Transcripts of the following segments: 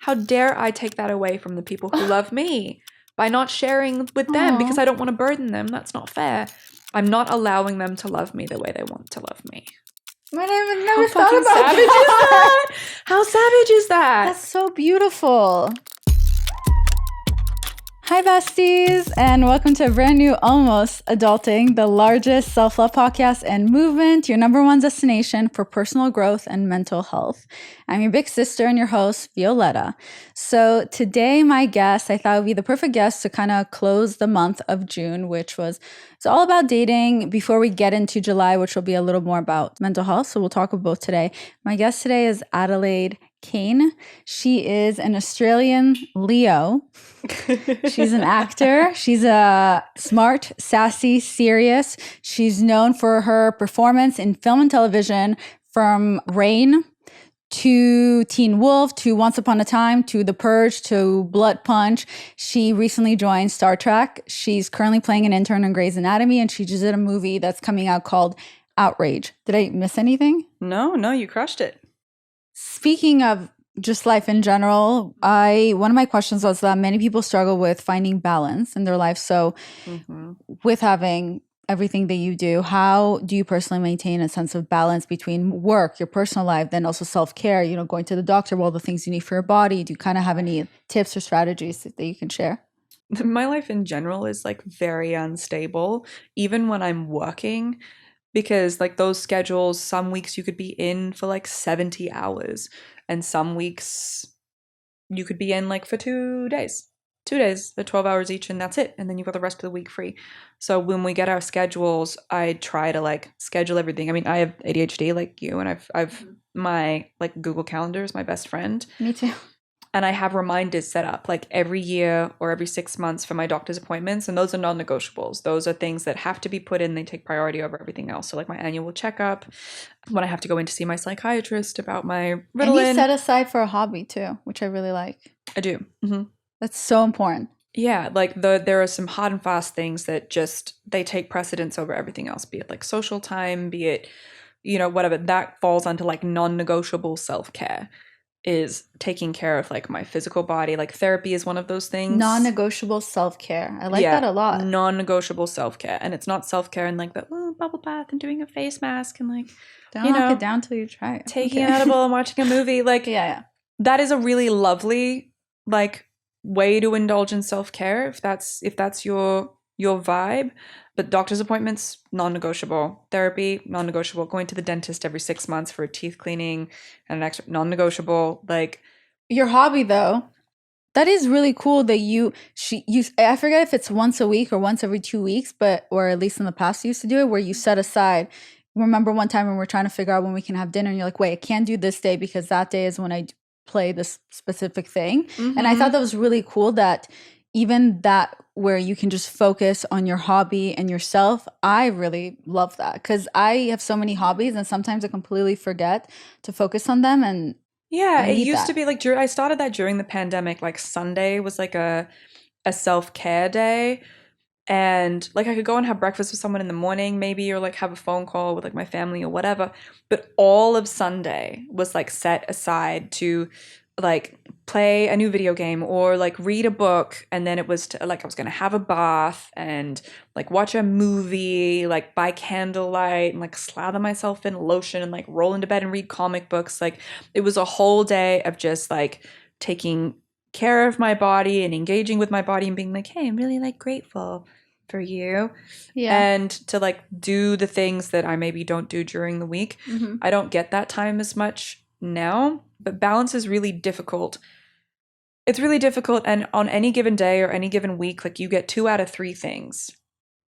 How dare I take that away from the people who love me by not sharing with them because I don't want to burden them. That's not fair. I'm not allowing them to love me the way they want to love me. Man, I How never thought fucking about savage is that. that? How savage is that? That's so beautiful. Hi, besties, and welcome to a brand new Almost Adulting, the largest self-love podcast and movement, your number one destination for personal growth and mental health. I'm your big sister and your host, Violetta. So today, my guest, I thought would be the perfect guest to kind of close the month of June, which was, it's all about dating before we get into July, which will be a little more about mental health. So we'll talk about both today. My guest today is Adelaide Kane. She is an Australian Leo. She's an actor. She's a smart, sassy, serious. She's known for her performance in film and television, from Rain to Teen Wolf to Once Upon a Time to The Purge to Blood Punch. She recently joined Star Trek. She's currently playing an intern on Grey's Anatomy, and she just did a movie that's coming out called Outrage. Did I miss anything? No, you crushed it. Speaking of just life in general, one of my questions was that many people struggle with finding balance in their life. So with having everything that you do, how do you personally maintain a sense of balance between work, your personal life, then also self-care, going to the doctor, all the things you need for your body? Do you kind of have any tips or strategies that you can share? My life in general is like very unstable, even when I'm working, because like those schedules, some weeks you could be in for like 70 hours and some weeks you could be in like for 2 days. 2 days, they're 12 hours each, and that's it. And then you've got the rest of the week free. So when we get our schedules, I try to like schedule everything. I mean, I have ADHD like you, and I've my like Google Calendar is my best friend. Me too. And I have reminders set up like every year or every 6 months for my doctor's appointments. And those are non-negotiables. Those are things that have to be put in. They take priority over everything else. So like my annual checkup, when I have to go in to see my psychiatrist about my Ritalin. And you set aside for a hobby too, which I really like. I do. Mm-hmm. That's so important. Yeah, like there are some hard and fast things that just, they take precedence over everything else, be it like social time, be it, whatever. That falls onto like non-negotiable self-care. Is taking care of like my physical body. Like therapy is one of those things. Non-negotiable self-care. I like that a lot. Non-negotiable self-care. And it's not self-care in like the bubble bath and doing a face mask and like, don't knock it down till you try it. Taking an edible and watching a movie. Like, yeah. That is a really lovely like way to indulge in self-care if that's your vibe. But doctor's appointments, non-negotiable. Therapy, non-negotiable. Going to the dentist every 6 months for a teeth cleaning and an extra, non-negotiable. Like your hobby though, that is really cool that you I forget if it's once a week or once every 2 weeks, but or at least in the past you used to do it where you set aside. Remember one time when we're trying to figure out when we can have dinner and you're like, wait, I can't do this day because that day is when I play this specific thing. Mm-hmm. And I thought that was really cool that even that where you can just focus on your hobby and yourself. I really love that because I have so many hobbies and sometimes I completely forget to focus on them. And yeah, it used to be like I started that during the pandemic. Like Sunday was like a self-care day. And like I could go and have breakfast with someone in the morning maybe, or like have a phone call with like my family or whatever. But all of Sunday was like set aside to like play a new video game or like read a book. And then it was like I was going to have a bath and like watch a movie, like by candlelight and like slather myself in lotion and like roll into bed and read comic books. Like it was a whole day of just like taking care of my body and engaging with my body and being like, hey, I'm really like grateful for you. Yeah. And to like do the things that I maybe don't do during the week. Mm-hmm. I don't get that time as much now, but balance is really difficult. It's really difficult. And on any given day or any given week, like you get 2 out of 3 things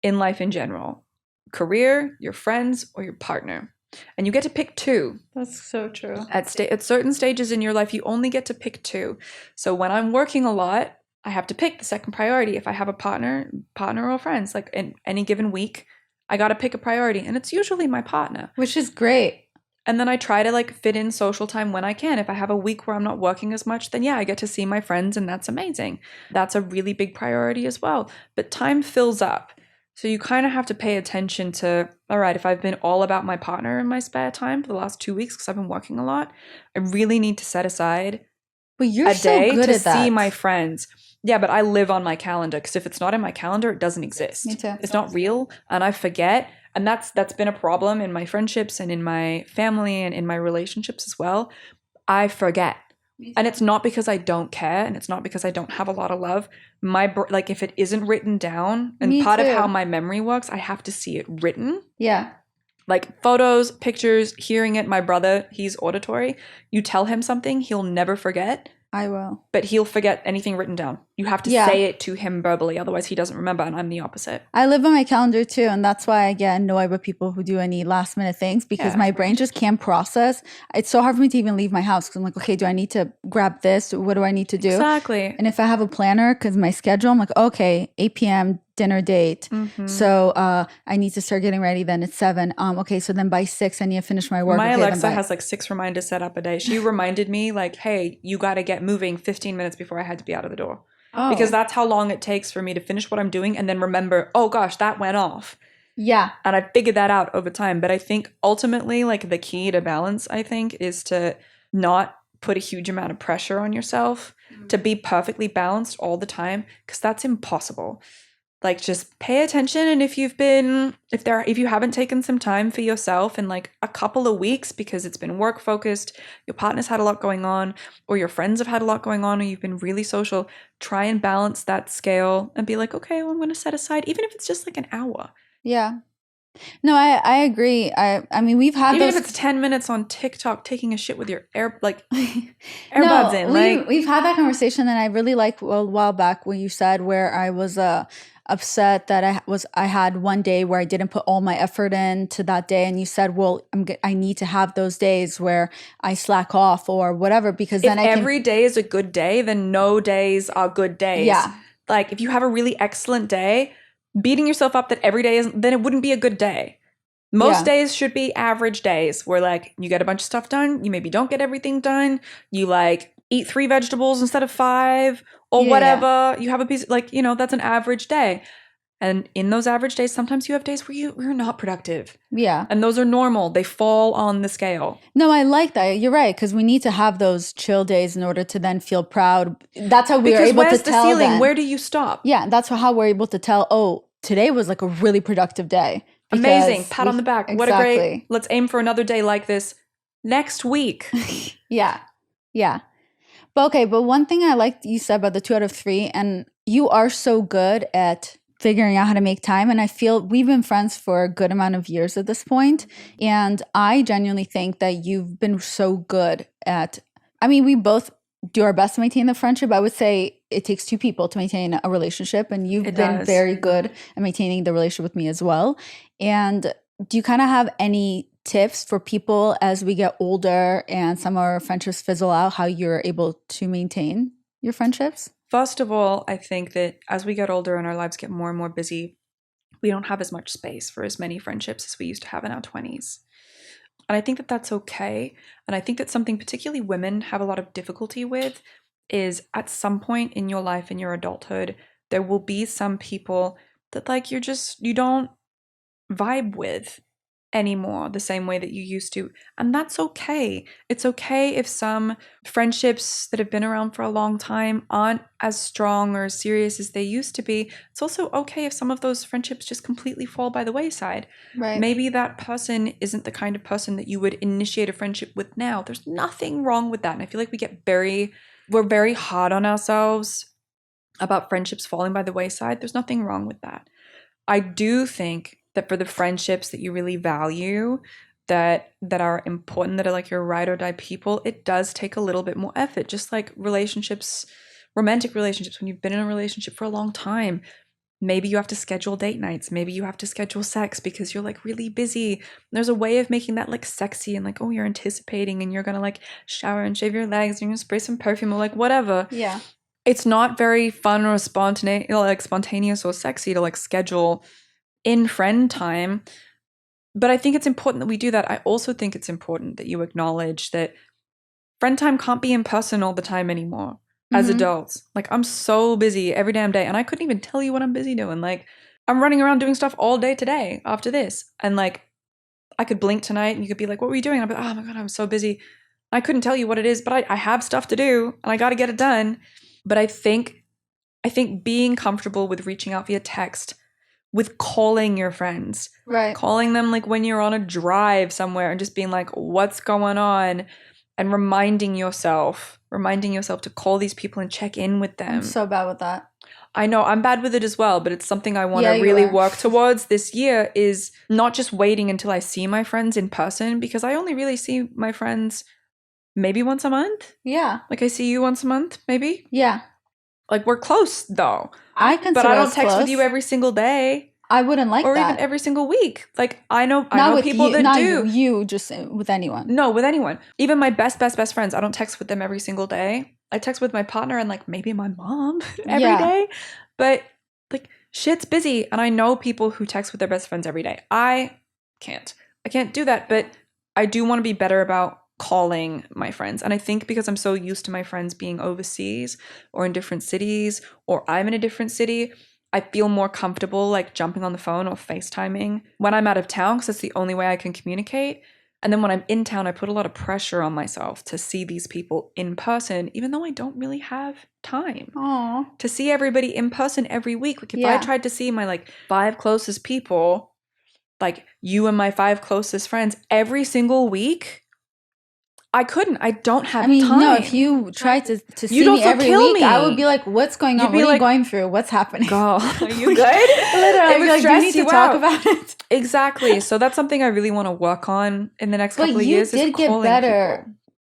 in life in general: career, your friends, or your partner. And you get to pick 2. That's so true. At certain stages in your life, you only get to pick 2. So when I'm working a lot, I have to pick the second priority. If I have a partner or friends, like in any given week, I got to pick a priority. And it's usually my partner. Which is great. And then I try to like fit in social time when I can. If I have a week where I'm not working as much, then yeah, I get to see my friends and that's amazing. That's a really big priority as well. But time fills up. So you kind of have to pay attention to, all right, if I've been all about my partner in my spare time for the last 2 weeks because I've been working a lot, I really need to set aside But you're a so day good to at see that. my friends. Yeah, but I live on my calendar because if it's not in my calendar, it doesn't Me exist. too. It's not real, and I forget. And that's been a problem in my friendships and in my family and in my relationships as well. I forget. And it's not because I don't care and it's not because I don't have a lot of love. Like if it isn't written down, and Me part of how too. my memory works, I have to see it written. Yeah. Like photos, pictures, hearing it. My brother, he's auditory. You tell him something, he'll never forget, I will. but he'll forget anything written down. You have to Yeah. say it to him verbally, otherwise he doesn't remember, and I'm the opposite. I live on my calendar too, and that's why I get annoyed with people who do any last minute things because Yeah. my brain just can't process. It's so hard for me to even leave my house because I'm like, okay, do I need to grab this? What do I need to do? Exactly. And if I have a planner, because my schedule, I'm like, okay, 8 p.m. dinner date. Mhm. So I need to start getting ready. Then it's 7. Okay, so then by 6, I need to finish my work. My Okay, Alexa has like 6 reminders set up a day. She reminded me like, hey, you got to get moving 15 minutes before I had to be out of the door. Because that's how long it takes for me to finish what I'm doing and then remember, oh gosh, that went off. Yeah. And I figured that out over time. But I think ultimately, like the key to balance, I think, is to not put a huge amount of pressure on yourself to be perfectly balanced all the time, because that's impossible. Like just pay attention, and if you haven't taken some time for yourself in like a couple of weeks because it's been work focused, your partner's had a lot going on, or your friends have had a lot going on, or you've been really social, try and balance that scale and be like, okay, well, I'm going to set aside, even if it's just like an hour. Yeah. No, I agree. I mean, we've had Even those. if it's 10 minutes on TikTok taking a shit with your earbuds No, in. Like, we've had that conversation, and I really like a while back when you said where I was upset that I had one day where I didn't put all my effort into that day, and you said, well, I need to have those days where I slack off or whatever because if then I can. every day is a good day, then no days are good days. Yeah. Like, if you have a really excellent day, beating yourself up that every day isn't, then it wouldn't be a good day. Most days should be average days where like you get a bunch of stuff done, you maybe don't get everything done, you like eat 3 vegetables instead of 5 or whatever. You have a piece like, that's an average day. And in those average days, sometimes you have days where you're not productive. Yeah. And those are normal. They fall on the scale. No, I like that. You're right, because we need to have those chill days in order to then feel proud. That's how we're able to where's the tell ceiling? then. Where do you stop? Yeah, that's how we're able to tell, oh, today was like a really productive day. Amazing. Pat on the back. Exactly. What a great, let's aim for another day like this next week. Yeah. But one thing I liked you said about the 2 out of 3, and you are so good at figuring out how to make time. And I feel we've been friends for a good amount of years at this point. And I genuinely think that you've been so good at, I mean, we both do our best to maintain the friendship. I would say it takes 2 people to maintain a relationship, and you've been very good at maintaining the relationship with me as well. And do you kind of have any tips for people as we get older and some of our friendships fizzle out, how you're able to maintain your friendships? First of all, I think that as we get older and our lives get more and more busy, we don't have as much space for as many friendships as we used to have in our 20s. And I think that that's okay. And I think that something particularly women have a lot of difficulty with is at some point in your life, in your adulthood, there will be some people that like you don't vibe with anymore the same way that you used to. And that's okay. It's okay if some friendships that have been around for a long time aren't as strong or as serious as they used to be. It's also okay if some of those friendships just completely fall by the wayside. Right. Maybe that person isn't the kind of person that you would initiate a friendship with now. There's nothing wrong with that. And I feel like we're very hard on ourselves about friendships falling by the wayside. There's nothing wrong with that. I do think that for the friendships that you really value, that are important, that are like your ride or die people, it does take a little bit more effort. Just like relationships, romantic relationships, when you've been in a relationship for a long time, maybe you have to schedule date nights, maybe you have to schedule sex because you're like really busy. There's a way of making that like sexy and like, oh, you're anticipating and you're gonna like shower and shave your legs and you're gonna spray some perfume or like whatever. Yeah. It's not very fun or spontaneous or sexy to like schedule in friend time, but I think it's important that we do that. I also think it's important that you acknowledge that friend time can't be in person all the time anymore as adults. Like, I'm so busy every damn day, and I couldn't even tell you what I'm busy doing. Like, I'm running around doing stuff all day today after this, and like, I could blink tonight and you could be like, what were you doing? And I'd be like, oh my God, I'm so busy. I couldn't tell you what it is, but I have stuff to do and I got to get it done. But I think being comfortable with reaching out via text, with calling your friends, Right. calling them like when you're on a drive somewhere and just being like, what's going on? And reminding yourself to call these people and check in with them. I'm so bad with that. I know I'm bad with it as well, but it's something I want Yeah, to you really are. work towards this year, is not just waiting until I see my friends in person, because I only really see my friends maybe once a month. Yeah. Like I see you once a month, maybe. Yeah. Like we're close though. I consider But I don't us text with close. you every single day I wouldn't like or that. even every single week. Like I know Not with people you, that not do. you, just with anyone. No, with anyone. Even my best friends, I don't text with them every single day. I text with my partner and like maybe my mom every Yeah. day. But like shit's busy, and I know people who text with their best friends every day. I can't do that, but I do want to be better about calling my friends. And I think because I'm so used to my friends being overseas or in different cities, or I'm in a different city, I feel more comfortable like jumping on the phone or FaceTiming when I'm out of town, because that's the only way I can communicate. And then when I'm in town, I put a lot of pressure on myself to see these people in person, even though I don't really have time Oh. to see everybody in person every week. Like if I Yeah. tried to see my like 5 closest people, like you and my 5 closest friends every single week, I couldn't. I don't have time. No, if you tried to see You'd me also every kill week, I me. would be like, what's going on? You'd be What are you like, going through? What's happening? girl, are you good? Literally, It would like, you stress need to you talk out. about it. Exactly. So that's something I really want to work on in the next couple of years. But you Is did get calling better. people.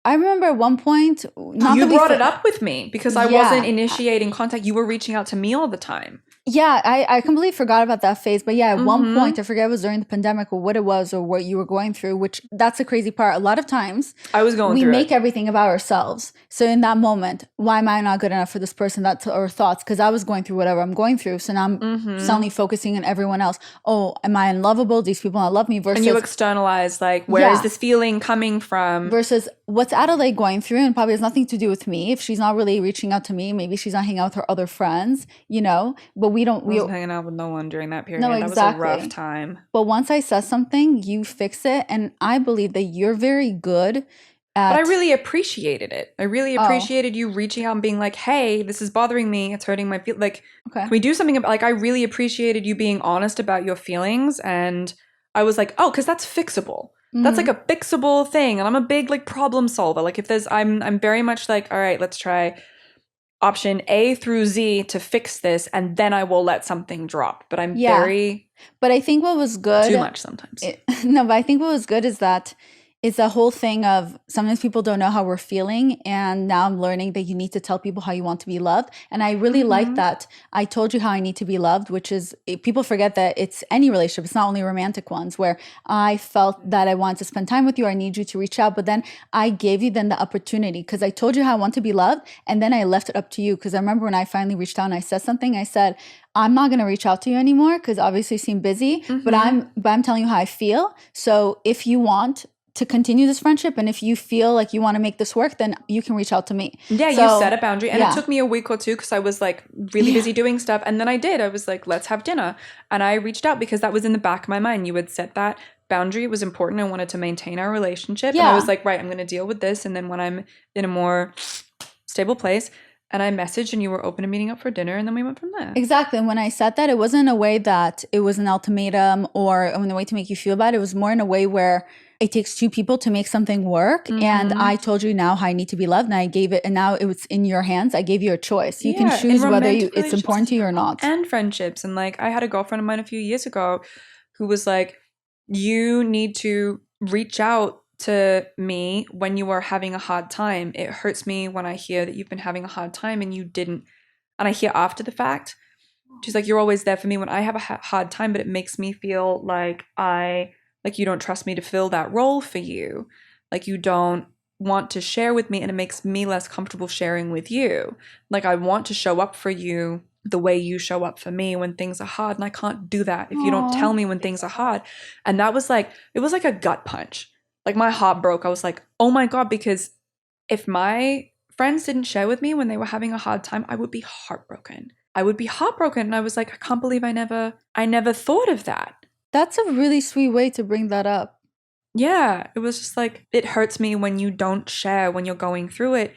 I remember at one point, not You that we brought it up with me because I Yeah. wasn't initiating contact. You were reaching out to me all the time. Yeah, I completely forgot about that phase. But yeah, at one Mhm. point, I forget it was during the pandemic or what it was or what you were going through, which that's the crazy part. A lot of times I was going we through make it. everything about ourselves. So in that moment, why am I not good enough for this person? That's our thoughts, because I was going through whatever I'm going through. So now I'm Mhm. suddenly focusing on everyone else. Oh, am I unlovable? These people not love me versus And you externalize like, where is Yeah. this feeling coming from? versus what's Adelaide going through, and probably has nothing to do with me. If she's not really reaching out to me, maybe she's not hanging out with her other friends, but we don't I wasn't hanging out with no one during that period. No, That was a rough exactly. time. But once I said something, you fix it, and I believe that you're very good at But I really appreciated it. I really Oh. appreciated you reaching out and being like, hey, this is bothering me. It's hurting my feel. Like, Okay. can we do something about, like, I really appreciated you being honest about your feelings. And I was like, oh, because that's fixable. That's like a fixable thing. And I'm a big like problem solver. Like if there's, I'm very much like, all right, let's try option A through Z to fix this, and then I will let something drop. But I'm very But I think what was good too much sometimes. No, but I think what was good is that it's a whole thing of sometimes people don't know how we're feeling, and now I'm learning that you need to tell people how you want to be loved. And I really like that I told you how I need to be loved, which is people forget that it's any relationship. It's not only romantic ones where I felt that I wanted to spend time with you. I need you to reach out, but then I gave you then the opportunity because I told you how I want to be loved, and then I left it up to you. Because I remember when I finally reached out and I said something, I said, I'm not going to reach out to you anymore because obviously you seem busy, but I'm telling you how I feel. So if you want to continue this friendship and if you feel like you want to make this work, then you can reach out to me. Yeah, So, you set a boundary. And it took me a week or two because I was like really busy doing stuff. And then I did. I was like, let's have dinner. And I reached out because that was in the back of my mind. You had set that boundary. It was important. I wanted to maintain our relationship. And I was like, right, I'm going to deal with this. And then when I'm in a more stable place, and I messaged and you were open to meeting up for dinner, and then we went from there. Exactly. And when I said that, it wasn't in a way that it was an ultimatum or in a way to make you feel bad. It was more in a way where it takes two people to make something work. And I told you now how I need to be loved, and I gave it, and now it's in your hands. I gave you a choice. You can choose whether it's important to you or not. And friendships. And like I had a girlfriend of mine a few years ago who was like, you need to reach out to me when you are having a hard time. It hurts me when I hear that you've been having a hard time and you didn't. And I hear after the fact, she's like, you're always there for me when I have a hard time, but it makes me feel like you don't trust me to fill that role for you. Like you don't want to share with me, and it makes me less comfortable sharing with you. Like I want to show up for you the way you show up for me when things are hard, and I can't do that if you don't tell me when things are hard. And that was like, it was like a gut punch. Like my heart broke. I was like, oh my God, because if my friends didn't share with me when they were having a hard time, I would be heartbroken. And I was like, I can't believe I never thought of that. That's a really sweet way to bring that up. Yeah, it was just like, it hurts me when you don't share when you're going through it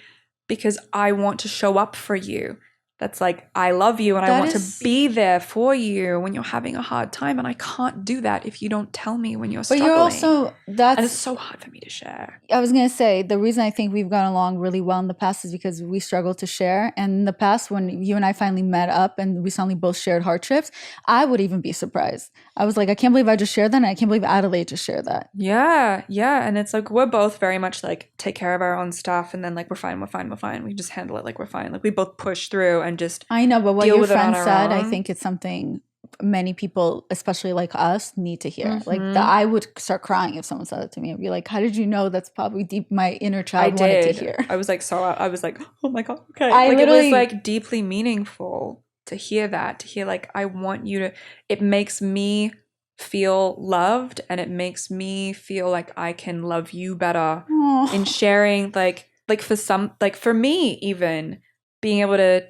because I want to show up for you. That's like, I love you and I That want to is, be there for you when you're having a hard time. And I can't do that if you don't tell me when you're but you're struggling. also, And it's that's, so hard for me to share. I was going to say, the reason I think we've gone along really well in the past is because we struggle to share. And in the past, when you and I finally met up and we suddenly both shared hardships, I would even be surprised. I was like, I can't believe I just shared that. And I can't believe Adelaide just shared that. Yeah, yeah. And it's like, we're both very much like, take care of our own stuff. And then like, we're fine, we're fine, we're fine. We just handle it like we're fine. Like, we both push through and just I know, but what deal your with it on friend our said, I own. think it's something many people, especially like us, need to hear. Like Mm-hmm. I would start crying if someone said it to me. I'd be like, how did you know? That's probably deep my inner I child wanted to did. hear. I was like, oh my God, okay. I Like, it was literally, like deeply meaningful to hear that, to hear like, I want you to, it makes me feel loved and it makes me feel like I can love you better in oh, sharing like for some, like for me even, being able to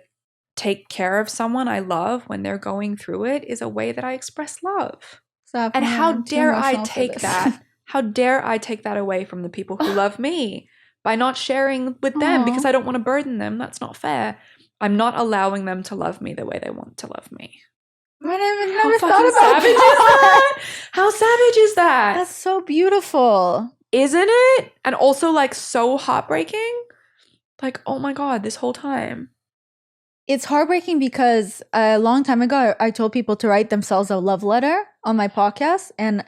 take care of someone I love when they're going through it is a way that I express love. stop. And how I'm too dare I emotional for take this. that? How dare I take that away from the people who love me by not sharing with them because Oh, I don't want to burden them? That's not fair. I'm not allowing them to love me the way they want to love me. but I've How never fucking thought about savage is that. that? How savage is that? That's so beautiful. Isn't it? And also like so heartbreaking. Like, oh my God, this whole time. It's heartbreaking because a long time ago, I told people to write themselves a love letter on my podcast, and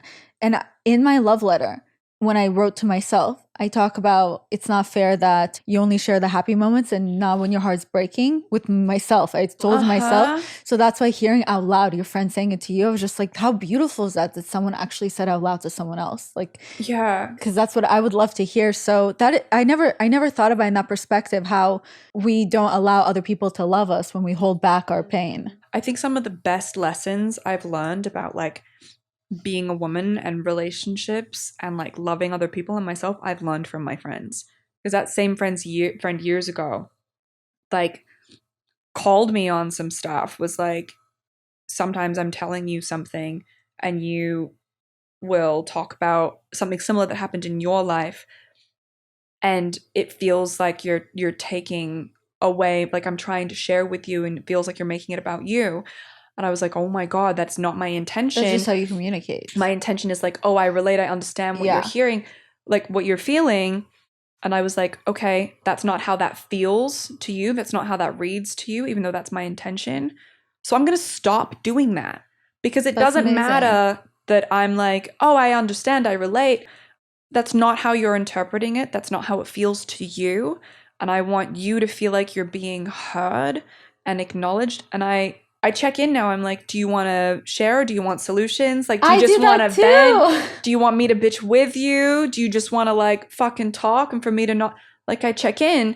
in my love letter, when I wrote to myself, I talk about it's not fair that you only share the happy moments and not when your heart's breaking with myself. I told myself. Uh-huh. So that's why hearing out loud your friend saying it to you, I was just like, how beautiful is that someone actually said out loud to someone else? Like, Yeah. because that's what I would love to hear. So that I never thought about in that perspective how we don't allow other people to love us when we hold back our pain. I think some of the best lessons I've learned about like being a woman and relationships and like loving other people and myself, I've learned from my friends. Because that same friend years ago, like called me on some stuff, was like, sometimes I'm telling you something and you will talk about something similar that happened in your life and it feels like you're taking away, like I'm trying to share with you and it feels like you're making it about you. And I was like, oh my God, that's not my intention. That's just how you communicate. My intention is like, oh, I relate, I understand what you're Yeah. hearing, like what you're feeling. And I was like, okay, that's not how that feels to you. That's not how that reads to you, even though that's my intention. So I'm going to stop doing that because it That's doesn't amazing. matter that I'm like, oh, I understand, I relate. That's not how you're interpreting it. That's not how it feels to you. And I want you to feel like you're being heard and acknowledged. And I check in now. I'm like, do you want to share? Do you want solutions? Like, do you I just do want that to vent? too. Do you want me to bitch with you? Do you just want to like fucking talk and for me to not like I check in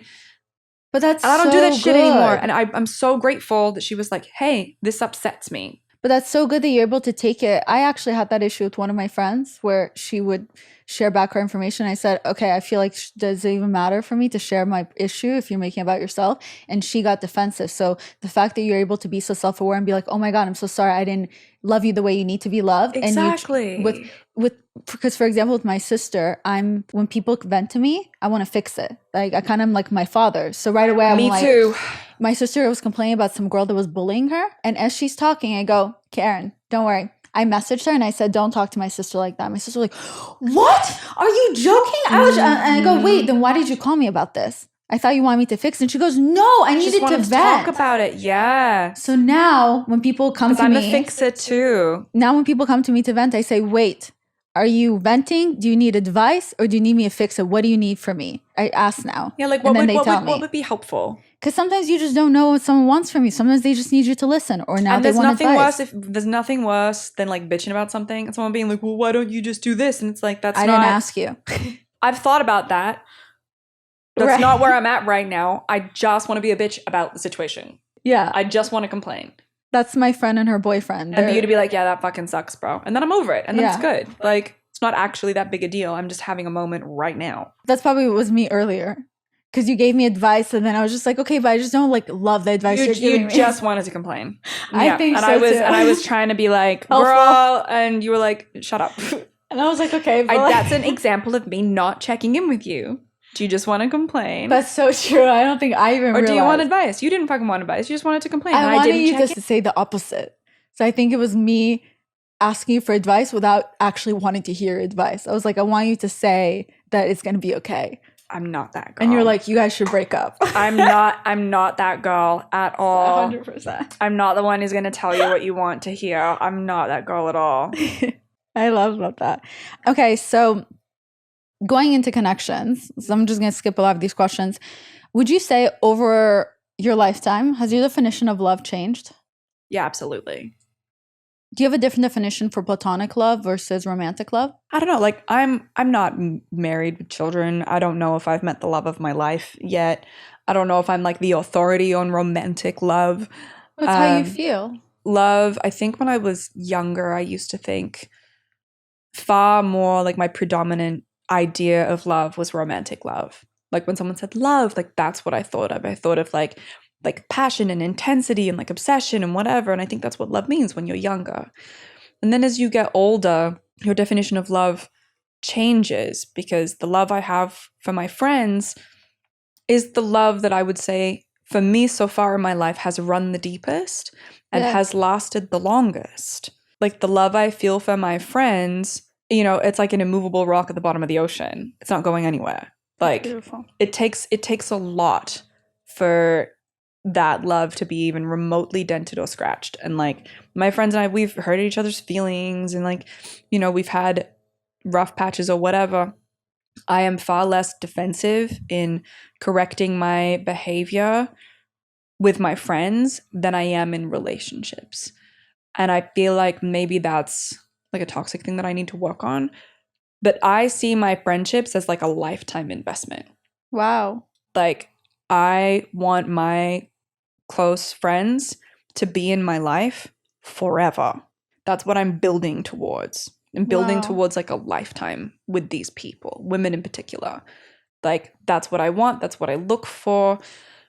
But that's and I don't do that so shit anymore. good. And I'm so grateful that she was like, hey, this upsets me. But that's so good that you're able to take it. I actually had that issue with one of my friends where she would share back her information. I said, okay, I feel like does it even matter for me to share my issue if you're making it about yourself? And she got defensive. So the fact that you're able to be so self-aware and be like, oh my God, I'm so sorry. I didn't love you the way you need to be loved. And you Exactly. with because for example with my sister, when people vent to me, I want to fix it. Like I kind of am like my father. So right away I'm Me like, too. my sister was complaining about some girl that was bullying her. And as she's talking, I go, Karen, don't worry. I messaged her and I said, don't talk to my sister like that. My sister was like, what? Are you joking? And I go, wait, then why did you call me about this? I thought you wanted me to fix it. And she goes, no, I Just needed to wanted to vent. talk about it. Yeah. So now when people come to I'm me, a fix it too. now when people come to me to vent, I say, wait, are you venting? Do you need advice or do you need me to fix it? What do you need from me? I ask now. Yeah, like and then they tell me. what would be helpful? Because sometimes you just don't know what someone wants from you. Sometimes they just need you to listen, or now And they there's want nothing advice. there's nothing worse than like bitching about something and someone being like, well, why don't you just do this? And it's like, I didn't ask you. I've thought about that. That's Right. not where I'm at right now. I just want to be a bitch about the situation. Yeah, I just want to complain. that's my friend and her boyfriend. And for you to be like, yeah, that fucking sucks, bro. And then I'm over it. And then it's Yeah. good. Like, it's not actually that big a deal. I'm just having a moment right now. That's probably what was me earlier. Because you gave me advice and then I was just like, okay, but I just don't like love the advice you're giving You me. just wanted to complain. I think and so, too. I was trying to be like, Helpful. girl, and you were like, shut up. And I was like, okay, but That's an example of me not checking in with you. Do you just want to complain? That's so true. I don't think I even Or realized. do you want advice? You didn't fucking want advice. You just wanted to complain. I and wanted I didn't you check to say the opposite. So I think it was me asking you for advice without actually wanting to hear advice. I was like, I want you to say that it's going to be okay. I'm not that girl. And you're like, you guys should break up. I'm not that girl at all. 100%. I'm not the one who's going to tell you what you want to hear. I'm not that girl at all. I love that. Okay, so going into connections, so I'm just going to skip a lot of these questions. Would you say over your lifetime, has your definition of love changed? Yeah, absolutely. Do you have a different definition for platonic love versus romantic love? I don't know. Like I'm not married with children. I don't know if I've met the love of my life yet. I don't know if I'm like the authority on romantic love. That's how you feel. Love, I think when I was younger, I used to think far more like my predominant idea of love was romantic love. Like when someone said love, like that's what I thought of. I thought of like passion and intensity and like obsession and whatever. And I think that's what love means when you're younger. And then as you get older, your definition of love changes because the love I have for my friends is the love that I would say for me so far in my life has run the deepest and has lasted the longest. Like the love I feel for my friends, you know, it's like an immovable rock at the bottom of the ocean. It's not going anywhere. Like it takes a lot for that love to be even remotely dented or scratched. And like my friends and I, we've hurt each other's feelings and like, you know, we've had rough patches or whatever. I am far less defensive in correcting my behavior with my friends than I am in relationships. And I feel like maybe that's like a toxic thing that I need to work on. But I see my friendships as like a lifetime investment. Wow. Like I want my close friends to be in my life forever. That's what I'm building towards. I'm building towards like a lifetime with these people, women in particular. Like that's what I want. That's what I look for.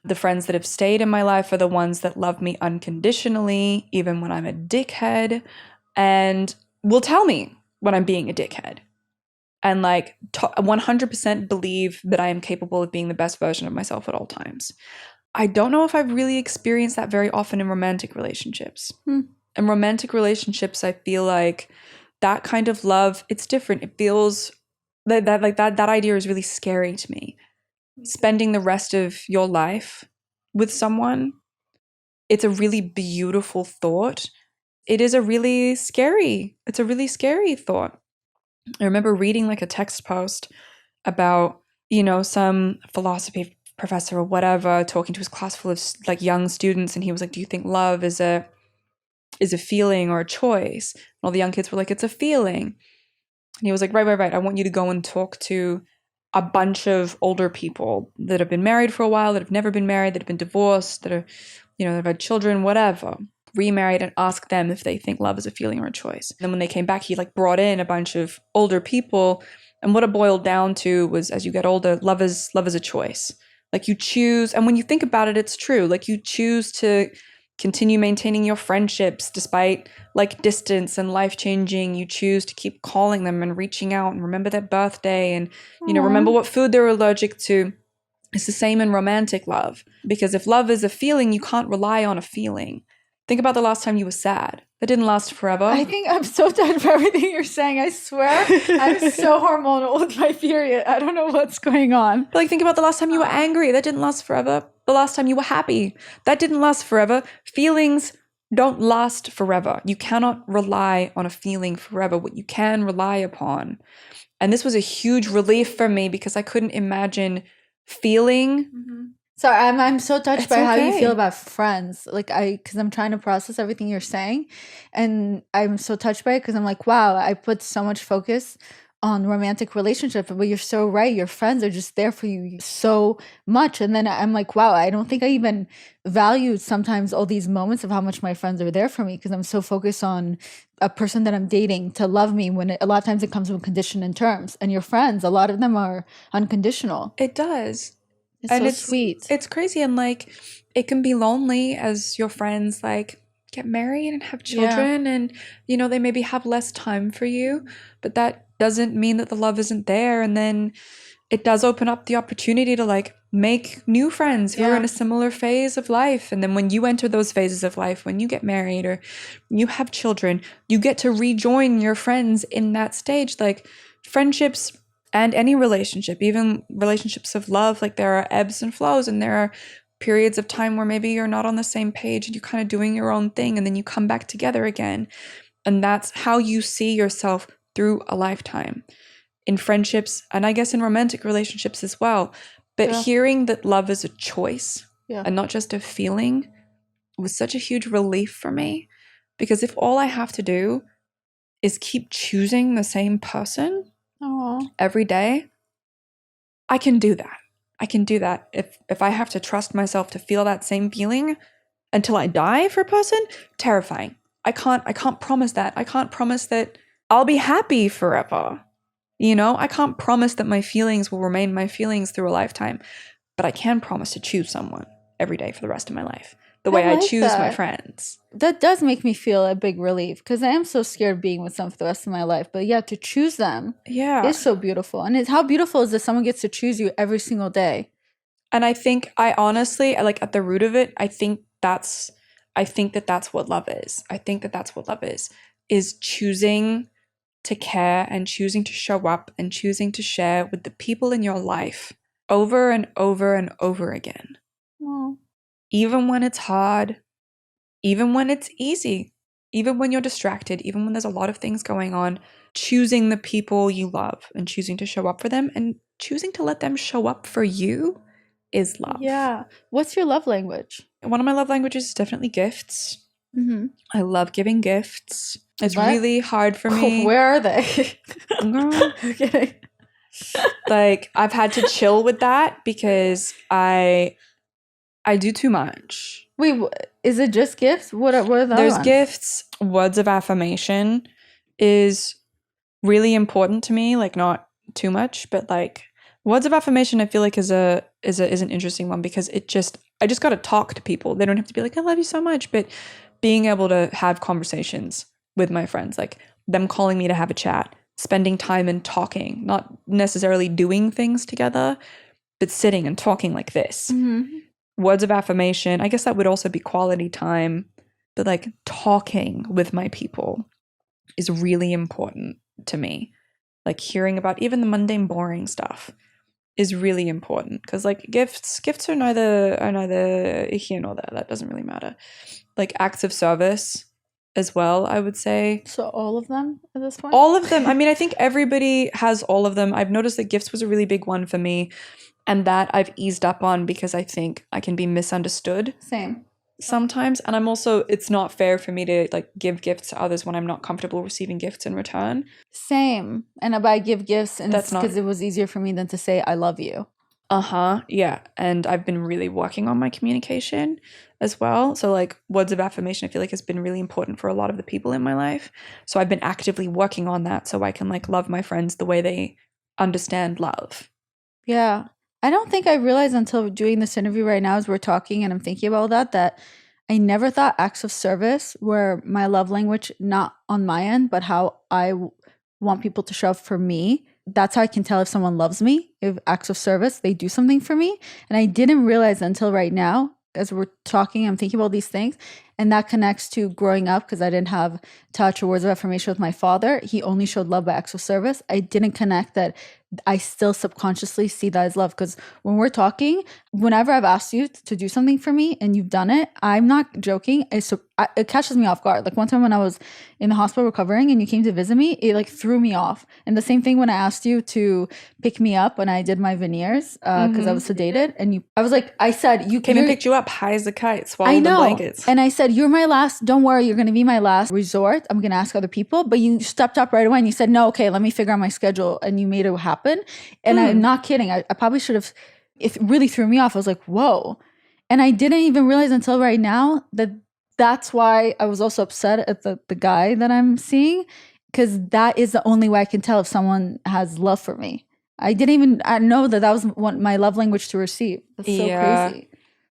The friends that have stayed in my life are the ones that love me unconditionally, even when I'm a dickhead, and will tell me when I'm being a dickhead. And like 100% believe that I am capable of being the best version of myself at all times. I don't know if I've really experienced that very often in romantic relationships. In romantic relationships, I feel like that kind of love, it's different. It feels that idea is really scary to me. Spending the rest of your life with someone, it's a really beautiful thought. It is a really scary thought. I remember reading like a text post about, you know, some philosophy professor or whatever talking to his class full of like young students, and he was like, do you think love is a feeling or a choice? And all the young kids were like, it's a feeling. And he was like, right. I want you to go and talk to a bunch of older people that have been married for a while, that have never been married, that have been divorced, that are, you know, that have had children, whatever, remarried, and ask them if they think love is a feeling or a choice. And then when they came back, he like brought in a bunch of older people. And what it boiled down to was, as you get older, love is a choice. Like you choose, and when you think about it, it's true. Like you choose to continue maintaining your friendships despite like distance and life changing. You choose to keep calling them and reaching out and remember their birthday and, you know, remember what food they're allergic to. It's the same in romantic love, because if love is a feeling, you can't rely on a feeling. Think about the last time you were sad. That didn't last forever. I think I'm so tired for everything you're saying. I swear I'm so hormonal with my period. I don't know what's going on. But like think about the last time you were angry. That didn't last forever. The last time you were happy. That didn't last forever. Feelings don't last forever. You cannot rely on a feeling forever. What you can rely upon. And this was a huge relief for me because I couldn't imagine feeling. Sorry, I'm so touched by how you feel about friends. Like because I'm trying to process everything you're saying, and I'm so touched by it because I'm like, wow, I put so much focus on romantic relationships, but you're so right. Your friends are just there for you so much, and then I'm like, wow, I don't think I even valued sometimes all these moments of how much my friends are there for me because I'm so focused on a person that I'm dating to love me. When a lot of times it comes with condition and terms, and your friends, a lot of them are unconditional. It does. It's so sweet. It's crazy. And like, it can be lonely as your friends like get married and have Yeah. children, and you know, they maybe have less time for you, but that doesn't mean that the love isn't there. And then it does open up the opportunity to like make new friends who are Yeah. in a similar phase of life. And then when you enter those phases of life, when you get married or you have children, you get to rejoin your friends in that stage. Like friendships and any relationship, even relationships of love, like there are ebbs and flows, and there are periods of time where maybe you're not on the same page and you're kind of doing your own thing, and then you come back together again. And that's how you see yourself through a lifetime in friendships, and I guess in romantic relationships as well. But Yeah. hearing that love is a choice Yeah. and not just a feeling was such a huge relief for me, because if all I have to do is keep choosing the same person Aw. every day, I can do that. I can do that. If I have to trust myself to feel that same feeling until I die for a person, terrifying. I can't promise that. I can't promise that I'll be happy forever. You know, I can't promise that my feelings will remain my feelings through a lifetime, but I can promise to choose someone every day for the rest of my life, the way I like choose my that. friends. That does make me feel a big relief, because I am so scared of being with someone for the rest of my life. But yeah, to choose them Yeah. is so beautiful. And it's, how beautiful is that someone gets to choose you every single day? And I think I honestly, like at the root of it, I think that that's what love is. I think that that's what love is choosing to care and choosing to show up and choosing to share with the people in your life over and over and over again. Oh. Even when it's hard, even when it's easy, even when you're distracted, even when there's a lot of things going on, choosing the people you love and choosing to show up for them and choosing to let them show up for you is love. Yeah. What's your love language? One of my love languages is definitely gifts. Mm-hmm. I love giving gifts. It's What? really hard for me. Where are they? Girl. Okay. Like I've had to chill with that because I do too much. Wait, is it just gifts? What are the other There's ones? gifts. Words of affirmation is really important to me, like not too much, but like words of affirmation I feel like is an interesting one, because I just got to talk to people. They don't have to be like I love you so much, but being able to have conversations with my friends, like them calling me to have a chat, spending time and talking, not necessarily doing things together, but sitting and talking like this. Mm-hmm. Words of affirmation, I guess that would also be quality time, but like talking with my people is really important to me. Like hearing about even the mundane boring stuff is really important, because like gifts are neither here nor there. That doesn't really matter. Like acts of service as well, I would say. So all of them at this point? All of them. I mean, I think everybody has all of them. I've noticed that gifts was a really big one for me, and that I've eased up on because I think I can be misunderstood Same. sometimes. And I'm also, it's not fair for me to like give gifts to others when I'm not comfortable receiving gifts in return. Same. And I give gifts, and That's it's because it was easier for me than to say I love you. Yeah. And I've been really working on my communication as well. So like words of affirmation I feel like has been really important for a lot of the people in my life. So I've been actively working on that so I can like love my friends the way they understand love. Yeah. I don't think I realized until doing this interview right now as we're talking and I'm thinking about that I never thought acts of service were my love language, not on my end, but how I want people to show up for me. That's how I can tell if someone loves me, if acts of service, they do something for me. And I didn't realize until right now, as we're talking, I'm thinking about these things. And that connects to growing up, because I didn't have touch or words of affirmation with my father. He only showed love by acts of service. I didn't connect that I still subconsciously see that as love, because when we're talking, whenever I've asked you to do something for me and you've done it, I'm not joking. It catches me off guard. Like one time when I was in the hospital recovering and you came to visit me, it like threw me off. And the same thing when I asked you to pick me up when I did my veneers, because I was sedated, and I said you Came and picked you up high as a kite, swallowed I the know. blankets. And I said, you're my last, don't worry, you're going to be my last resort. I'm going to ask other people. But you stepped up right away and you said, no, okay, let me figure out my schedule. And you made it happen. And I'm not kidding. I probably should have, it really threw me off. I was like, whoa. And I didn't even realize until right now that that's why I was also upset at the guy that I'm seeing, because that is the only way I can tell if someone has love for me. I know that was my love language to receive. That's so crazy.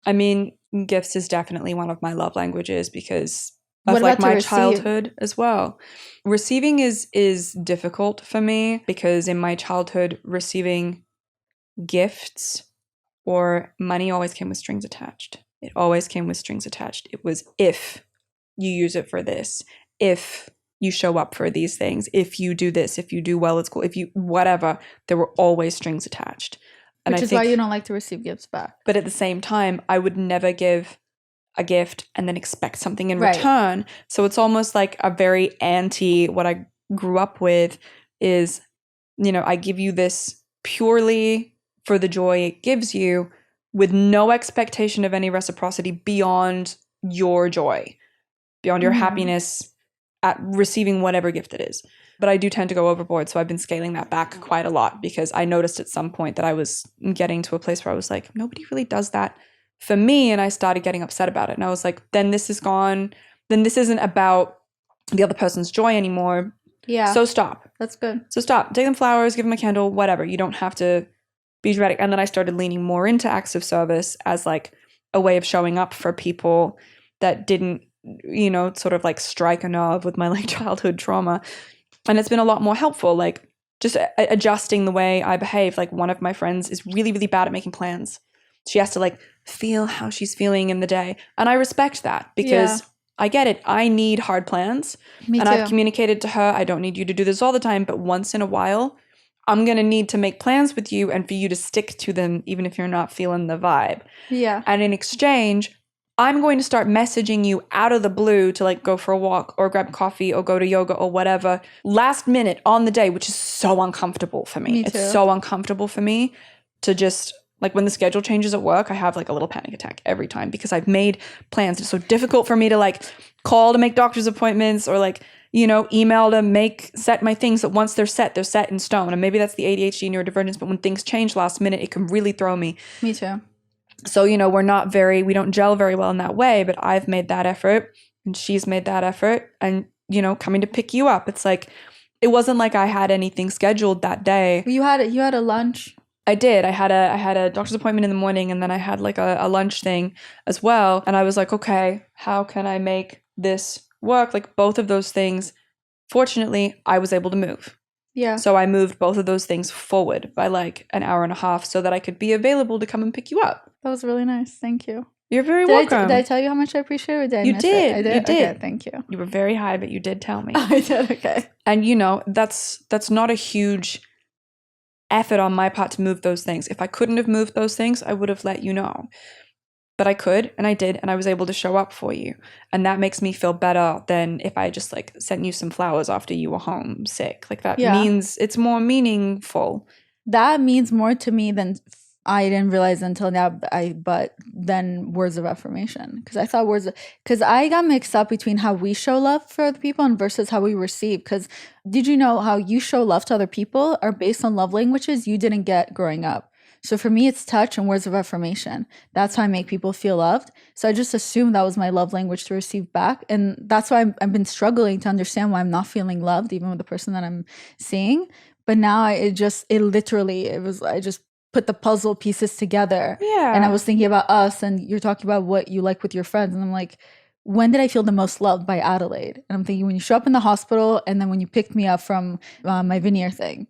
I mean, gifts is definitely one of my love languages, because What of like about to my receive? childhood as well. Receiving is difficult for me because in my childhood, receiving gifts or money always came with strings attached. It always came with strings attached. It was if you use it for this, if you show up for these things, if you do this, if you do well at school, if you whatever, there were always strings attached. And Which I is why think, you don't like to receive gifts back. but at the same time, I would never give a gift and then expect something in Right. return. So it's almost like a very anti what I grew up with is, I give you this purely for the joy it gives you with no expectation of any reciprocity beyond your joy, beyond your happiness at receiving whatever gift it is. But I do tend to go overboard. So I've been scaling that back quite a lot because I noticed at some point that I was getting to a place where I was like, nobody really does that for me. And I started getting upset about it. And I was like, then this is gone. Then this isn't about the other person's joy anymore. Yeah. So stop. That's good. So stop. Take them flowers, give them a candle, whatever. You don't have to be dramatic. And then I started leaning more into acts of service as like a way of showing up for people that didn't, sort of like strike a nerve with my like childhood trauma. And it's been a lot more helpful, like just adjusting the way I behave. Like one of my friends is really, really bad at making plans. She has to like feel how she's feeling in the day. And I respect that because I get it. I need hard plans. Me and too. I've communicated to her, I don't need you to do this all the time, but once in a while, I'm going to need to make plans with you and for you to stick to them, even if you're not feeling the vibe. Yeah. And in exchange, I'm going to start messaging you out of the blue to like go for a walk or grab coffee or go to yoga or whatever last minute on the day, which is so uncomfortable for me. Me too. It's so uncomfortable for me to just like when the schedule changes at work, I have like a little panic attack every time because I've made plans. It's so difficult for me to like call to make doctor's appointments or like, email to set my things that once they're set in stone. And maybe that's the ADHD neurodivergence, but when things change last minute, it can really throw me. Me too. So, we don't gel very well in that way, but I've made that effort and she's made that effort and, coming to pick you up. It's like, it wasn't like I had anything scheduled that day. You had a lunch. I did. I had a doctor's appointment in the morning and then I had like a lunch thing as well. And I was like, okay, how can I make this work? Like both of those things, fortunately, I was able to move. Yeah. So I moved both of those things forward by like an hour and a half so that I could be available to come and pick you up. That was really nice. Thank you. You're very welcome. Did I tell you how much I appreciate it? Or did I miss did. It? I did. You did. Okay, thank you. You were very high, but you did tell me. I did. Okay. And that's not a huge effort on my part to move those things. If I couldn't have moved those things, I would have let you know. But I could, and I did, and I was able to show up for you. And that makes me feel better than if I just like sent you some flowers after you were home sick. Like that means it's more meaningful. That means more to me than I didn't realize until now, but then words of affirmation. Because I thought because I got mixed up between how we show love for other people and versus how we receive. Because did you know how you show love to other people are based on love languages you didn't get growing up? So for me, it's touch and words of affirmation. That's how I make people feel loved. So I just assumed that was my love language to receive back. And that's why I've been struggling to understand why I'm not feeling loved, even with the person that I'm seeing. But now I just put the puzzle pieces together. Yeah. And I was thinking about us and you're talking about what you like with your friends. And I'm like, when did I feel the most loved by Adelaide? And I'm thinking when you show up in the hospital and then when you picked me up from my veneer thing.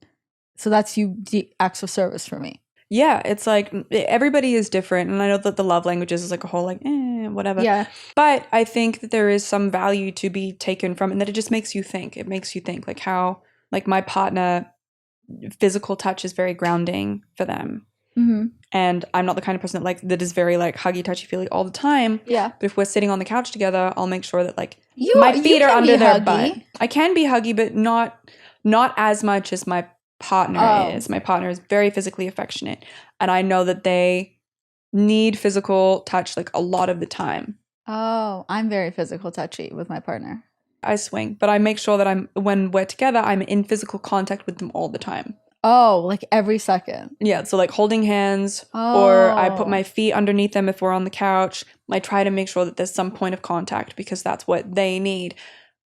So that's the acts of service for me. Yeah, it's like everybody is different. And I know that the love languages is like a whole like, whatever. Yeah. But I think that there is some value to be taken from it and that it just makes you think. It makes you think like how like my partner, physical touch is very grounding for them. Mm-hmm. And I'm not the kind of person that is very like huggy, touchy, feely all the time. Yeah. But if we're sitting on the couch together, I'll make sure that like You my feet are can under be their huggy. butt. I can be huggy, but not as much as my partner is. My partner is very physically affectionate. And I know that they need physical touch like a lot of the time. Oh, I'm very physical touchy with my partner. I swing, but I make sure that when we're together, I'm in physical contact with them all the time. Oh, like every second. Yeah, so like holding hands or I put my feet underneath them if we're on the couch. I try to make sure that there's some point of contact because that's what they need.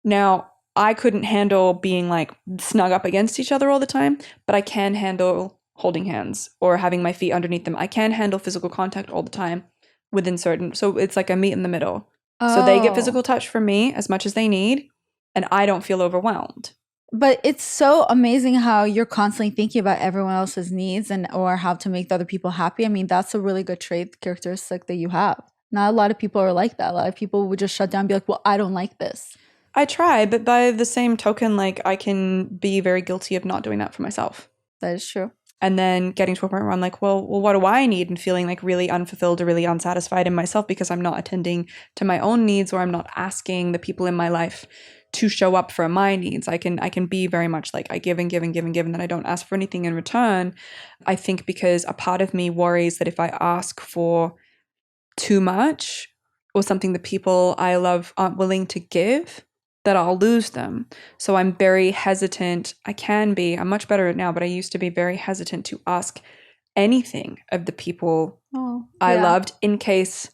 Now, I couldn't handle being like snug up against each other all the time, but I can handle holding hands or having my feet underneath them. I can handle physical contact all the time within certain. So it's like a meet in the middle. So they get Oh. physical touch from me as much as they need, and I don't feel overwhelmed. But it's so amazing how you're constantly thinking about everyone else's needs and or how to make the other people happy. I mean, that's a really good trait characteristic that you have. Not a lot of people are like that. A lot of people would just shut down and be like, well, I don't like this. I try, but by the same token, like I can be very guilty of not doing that for myself. That is true. And then getting to a point where I'm like, well, what do I need? And feeling like really unfulfilled or really unsatisfied in myself because I'm not attending to my own needs, or I'm not asking the people in my life to show up for my needs. I can be very much like I give and give and give and give, and then I don't ask for anything in return. I think because a part of me worries that if I ask for too much or something the people I love aren't willing to give, that I'll lose them. So I'm very hesitant. I'm much better at it now, but I used to be very hesitant to ask anything of the people I loved in case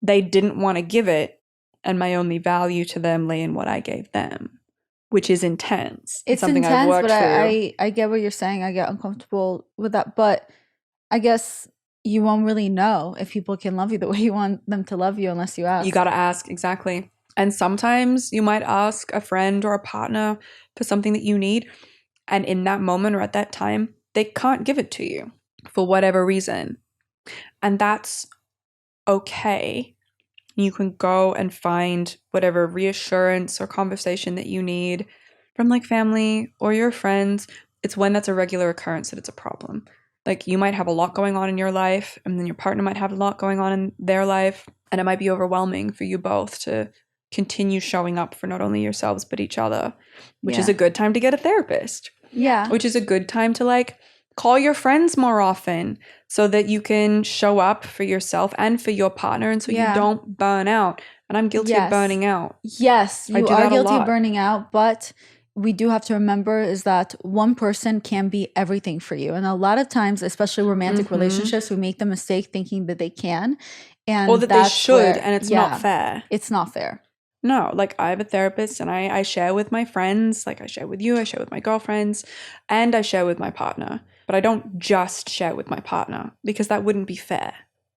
they didn't want to give it, and my only value to them lay in what I gave them, which is intense. It's something intense, I've worked but through. I get what you're saying. I get uncomfortable with that. But I guess you won't really know if people can love you the way you want them to love you unless you ask. You got to ask, exactly. And sometimes you might ask a friend or a partner for something that you need, and in that moment or at that time, they can't give it to you for whatever reason. And that's okay. You can go and find whatever reassurance or conversation that you need from like family or your friends. It's when that's a regular occurrence that it's a problem. Like you might have a lot going on in your life, and then your partner might have a lot going on in their life, and it might be overwhelming for you both to continue showing up for not only yourselves but each other, which is a good time to get a therapist. Yeah. Which is a good time to like call your friends more often so that you can show up for yourself and for your partner, and so you don't burn out. And I'm guilty of burning out. Yes, you are guilty of lot. burning out, but we do have to remember is that one person can be everything for you. And a lot of times, especially romantic relationships, we make the mistake thinking that they can. And or that they should, and it's not fair. It's not fair. No, like I have a therapist, and I share with my friends, like I share with you, I share with my girlfriends, and I share with my partner. But I don't just share with my partner, because that wouldn't be fair.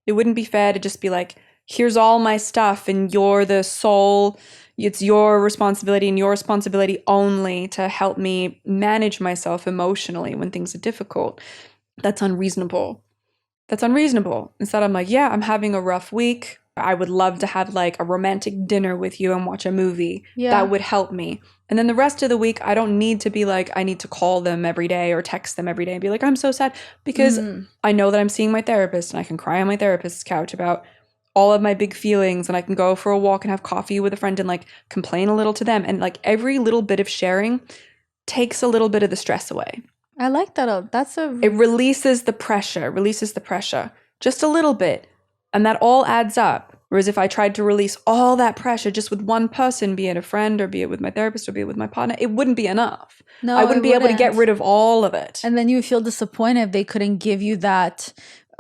It wouldn't be fair to just be like, here's all my stuff and you're the sole, it's your responsibility and your responsibility only to help me manage myself emotionally when things are difficult. That's unreasonable. That's unreasonable. Instead, I'm like, yeah, I'm having a rough week. I would love to have like a romantic dinner with you and watch a movie. That would help me. And then the rest of the week, I don't need to be like, I need to call them every day or text them every day and be like, I'm so sad, because I know that I'm seeing my therapist and I can cry on my therapist's couch about all of my big feelings, and I can go for a walk and have coffee with a friend and like complain a little to them. And like every little bit of sharing takes a little bit of the stress away. I like that. It releases the pressure, just a little bit. And that all adds up. Whereas if I tried to release all that pressure just with one person, be it a friend or be it with my therapist or be it with my partner, it wouldn't be enough. No, I wouldn't be able to get rid of all of it. And then you would feel disappointed if they couldn't give you that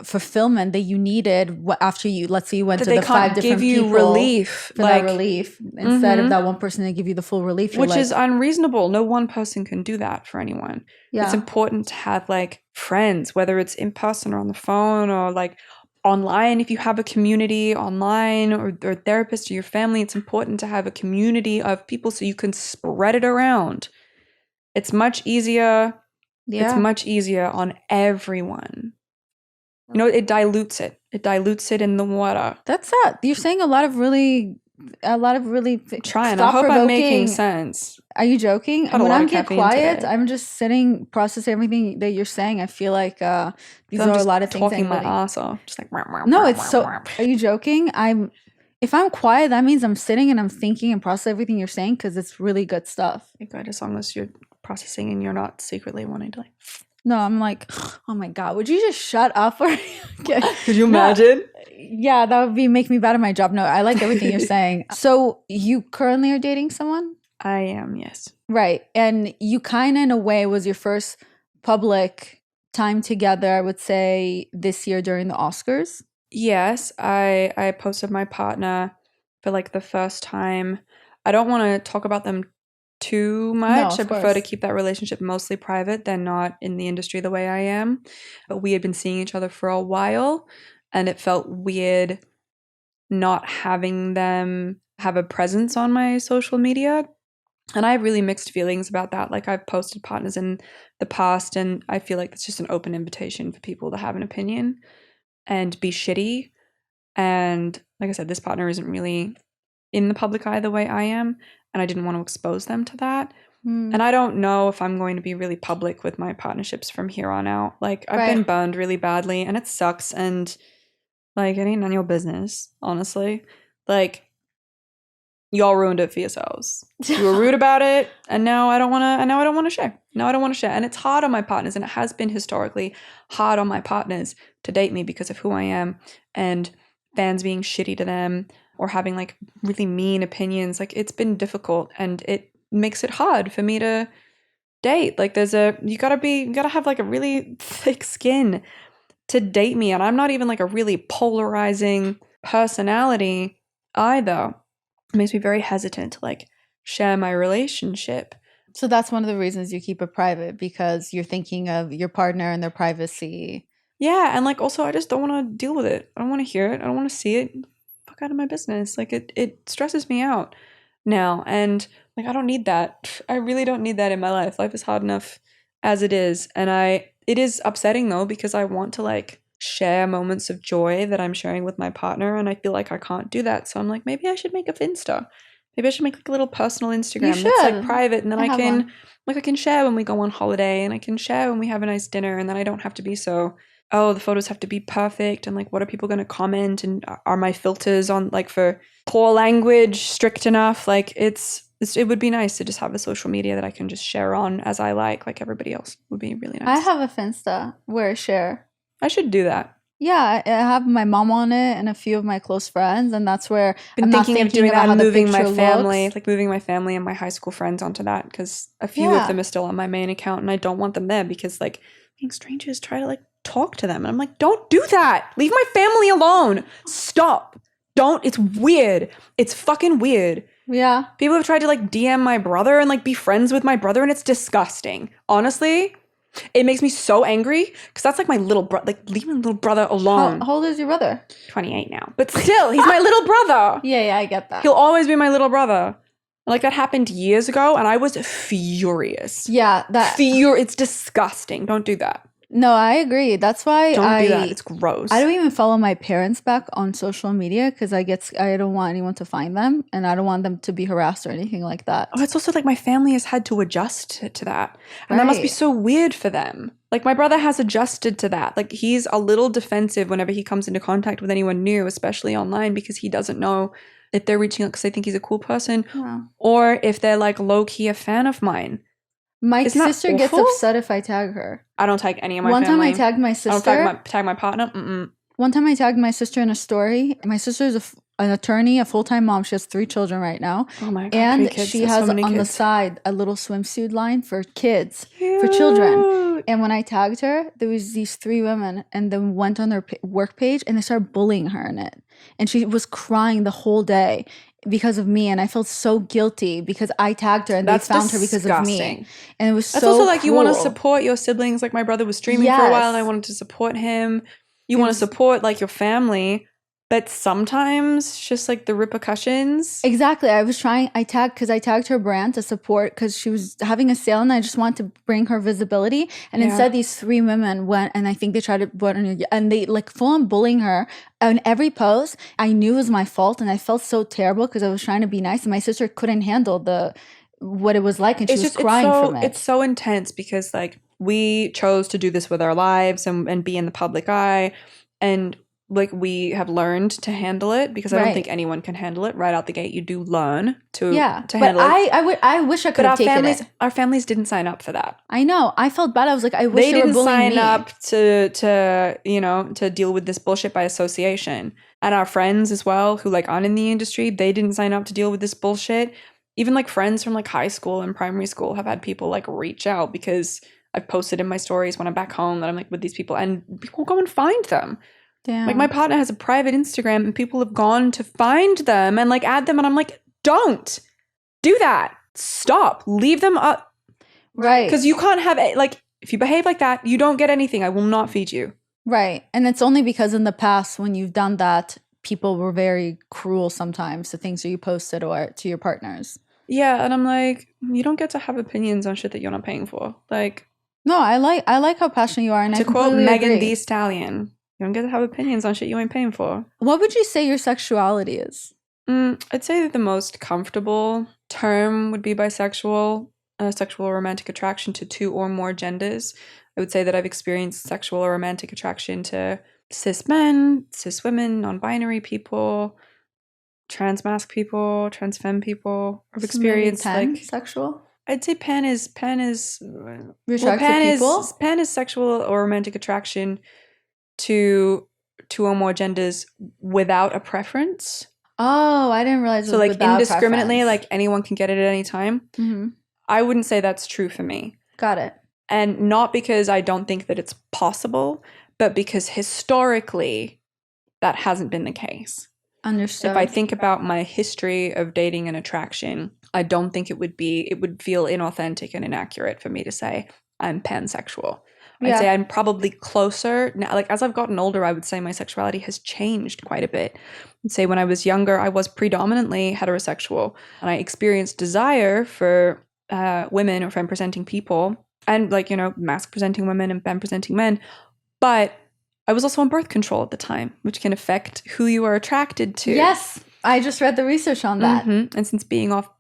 fulfillment that you needed after you, let's say you went to the 5 different people relief, for that relief, instead of that one person to give you the full relief. Which is unreasonable. No one person can do that for anyone. Yeah. It's important to have like friends, whether it's in person or on the phone or like online. If you have a community online or a therapist or your family, it's important to have a community of people so you can spread it around. It's much easier. It's much easier on everyone. You know, it dilutes it. It dilutes it in the water. That's that. You're saying a lot of really trying. I hope I'm making sense. Are you joking? Had when a lot I of get caffeine quiet, today. I'm just sitting, processing everything that you're saying. I feel like these are a lot of things. Talking my ass off, just like no. It's so. Are you joking? If I'm quiet, that means I'm sitting and I'm thinking and processing everything you're saying, because it's really good stuff. Good, as long as you're processing and you're not secretly wanting to like. No, I'm like, oh my God, would you just shut up? Okay. Could you imagine? Yeah, that would make me bad at my job. No, I like everything you're saying. So you currently are dating someone? I am, yes. Right. And you kind of, in a way, was your first public time together, I would say, this year during the Oscars? Yes, I posted my partner for like the first time. I don't want to talk about them too much. I prefer to keep that relationship mostly private than not in the industry the way I am. But we had been seeing each other for a while, and it felt weird not having them have a presence on my social media. And I have really mixed feelings about that. Like, I've posted partners in the past, and I feel like it's just an open invitation for people to have an opinion and be shitty. And like I said, this partner isn't really in the public eye the way I am, and I didn't want to expose them to that. And I don't know if I'm going to be really public with my partnerships from here on out. Like, I've been burned really badly, and it sucks. And like, it ain't none of your business, honestly. Like, y'all ruined it for yourselves. You were rude about it, and now I don't want to. And now I don't want to share. Now I don't want to share, and it's hard on my partners, and it has been historically hard on my partners to date me because of who I am, and fans being shitty to them or having like really mean opinions. Like, it's been difficult, and it makes it hard for me to date. Like, you gotta have like a really thick skin to date me, and I'm not even like a really polarizing personality either. It makes me very hesitant to like share my relationship. So that's one of the reasons you keep it private, because you're thinking of your partner and their privacy. Yeah, and like, also, I just don't want to deal with it. I don't want to hear it. I don't want to see it. Fuck out of my business. Like, it stresses me out now, and like, I don't need that. I really don't need that in my life. Life is hard enough as it is, and it is upsetting though, because I want to like share moments of joy that I'm sharing with my partner, and I feel like I can't do that. So I'm like, maybe I should make a Finsta. Maybe I should make like a little personal Instagram that's like private, and then I can share when we go on holiday, and I can share when we have a nice dinner, and then I don't have to be so, oh, the photos have to be perfect, and like, what are people going to comment, and are my filters on like for poor language strict enough? Like, it would be nice to just have a social media that I can just share on as I like everybody else. Would be really nice. I have a Finsta where I share. I should do that. Yeah, I have my mom on it and a few of my close friends, and that's where I'm thinking of doing that, and moving my family, like moving my family and my high school friends onto that, because a few of them are still on my main account, and I don't want them there because like being strangers try to like talk to them, and I'm like, don't do that. Leave my family alone. Stop. Don't. It's weird. It's fucking weird. Yeah. People have tried to like DM my brother and like be friends with my brother, and it's disgusting. Honestly, it makes me so angry, because that's like my little brother. Like, leave my little brother alone. How old is your brother? 28 now. But still, he's my little brother. Yeah, I get that. He'll always be my little brother. Like, that happened years ago, and I was furious. Yeah, it's disgusting. Don't do that. No, I agree. That's why don't do that. It's gross. I don't even follow my parents back on social media, because I don't want anyone to find them, and I don't want them to be harassed or anything like that. Oh, it's also like my family has had to adjust to that, and that must be so weird for them. Like, my brother has adjusted to that. Like, he's a little defensive whenever he comes into contact with anyone new, especially online, because he doesn't know if they're reaching out because they think he's a cool person, or if they're like low-key a fan of mine. My sister gets upset if I tag her. I don't tag any of my family. One time I tagged my sister. I don't tag my partner. One time I tagged my sister in a story. My sister is an attorney, a full-time mom. She has 3 children right now. Oh my God. And she has on the side a little swimsuit line for kids, for children. And when I tagged her, there was these 3 women, and then went on their work page, and they started bullying her in it. And she was crying the whole day because of me, and I felt so guilty because I tagged her, and they found her because of me. And it was That's also like, you want to support your siblings. Like, my brother was streaming for a while, and I wanted to support him. You want to support like your family, but sometimes just like the repercussions. Exactly. I tagged her brand to support, because she was having a sale, and I just wanted to bring her visibility. And instead, these 3 women went, and I think they tried to put on, and they like full on bullying her. And every post, I knew it was my fault, and I felt so terrible because I was trying to be nice, and my sister couldn't handle what it was like, and she was crying from it. It's so intense, because like, we chose to do this with our lives and be in the public eye, and like, we have learned to handle it, because I don't think anyone can handle it right out the gate. You do learn to handle it. I wish I could have taken it. Our families didn't sign up for that. I know. I felt bad. I was like, I wish they didn't sign up to deal with this bullshit by association. And our friends as well, who like aren't in the industry, they didn't sign up to deal with this bullshit. Even like friends from like high school and primary school have had people like reach out, because I've posted in my stories when I'm back home that I'm like with these people, and people go and find them. Damn. Like, my partner has a private Instagram, and people have gone to find them and like add them, and I'm like, don't do that. Stop. Leave them up. Right. Because you can't have it. Like, if you behave like that, you don't get anything. I will not feed you. Right. And it's only because in the past, when you've done that, people were very cruel sometimes to things that you posted or to your partners. Yeah, and I'm like, you don't get to have opinions on shit that you're not paying for. Like, no, I like how passionate you are, and I to quote completely Megan agree. Thee Stallion, you don't get to have opinions on shit you ain't paying for. What would you say your sexuality is? I'd say that the most comfortable term would be bisexual, sexual or romantic attraction to two or more genders. I would say that I've experienced sexual or romantic attraction to cis men, cis women, non-binary people, trans people, trans femme people. I've experienced like pansexual. I'd say pan is You're attracted to people? Pan is sexual or romantic attraction to two or more genders without a preference. Oh, I didn't realize it was So like without indiscriminately, preference. like anyone can get it at any time. Mm-hmm. I wouldn't say that's true for me. Got it. And not because I don't think that it's possible, but because historically that hasn't been the case. Understood. If I think about my history of dating and attraction, I don't think it would feel inauthentic and inaccurate for me to say I'm pansexual. I'd say I'm probably closer now. Like as I've gotten older, I would say my sexuality has changed quite a bit. I'd say when I was younger, I was predominantly heterosexual, and I experienced desire for women or femme presenting people, and like masc presenting women and femme presenting men, but I was also on birth control at the time, which can affect who you are attracted to. Yes, I just read the research on that. Mm-hmm. And since being off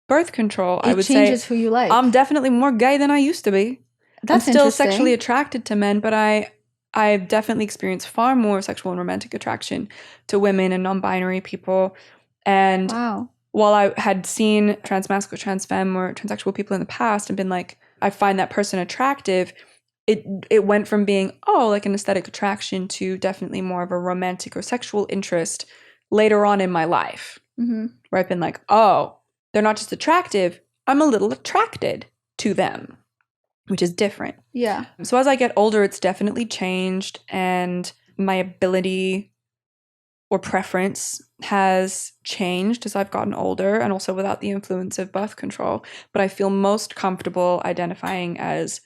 birth control, I would say it changes who you like. I'm definitely more gay than I used to be. That's I'm still sexually attracted to men, but I've definitely experienced far more sexual and romantic attraction to women and non-binary people. And while I had seen transmasc or trans femme or transsexual people in the past and been like, I find that person attractive, it went from being, like an aesthetic attraction to definitely more of a romantic or sexual interest later on in my life. Mm-hmm. Where I've been like, they're not just attractive, I'm a little attracted to them, which is different. Yeah. So as I get older, it's definitely changed, and my ability or preference has changed as I've gotten older, and also without the influence of birth control. But I feel most comfortable identifying as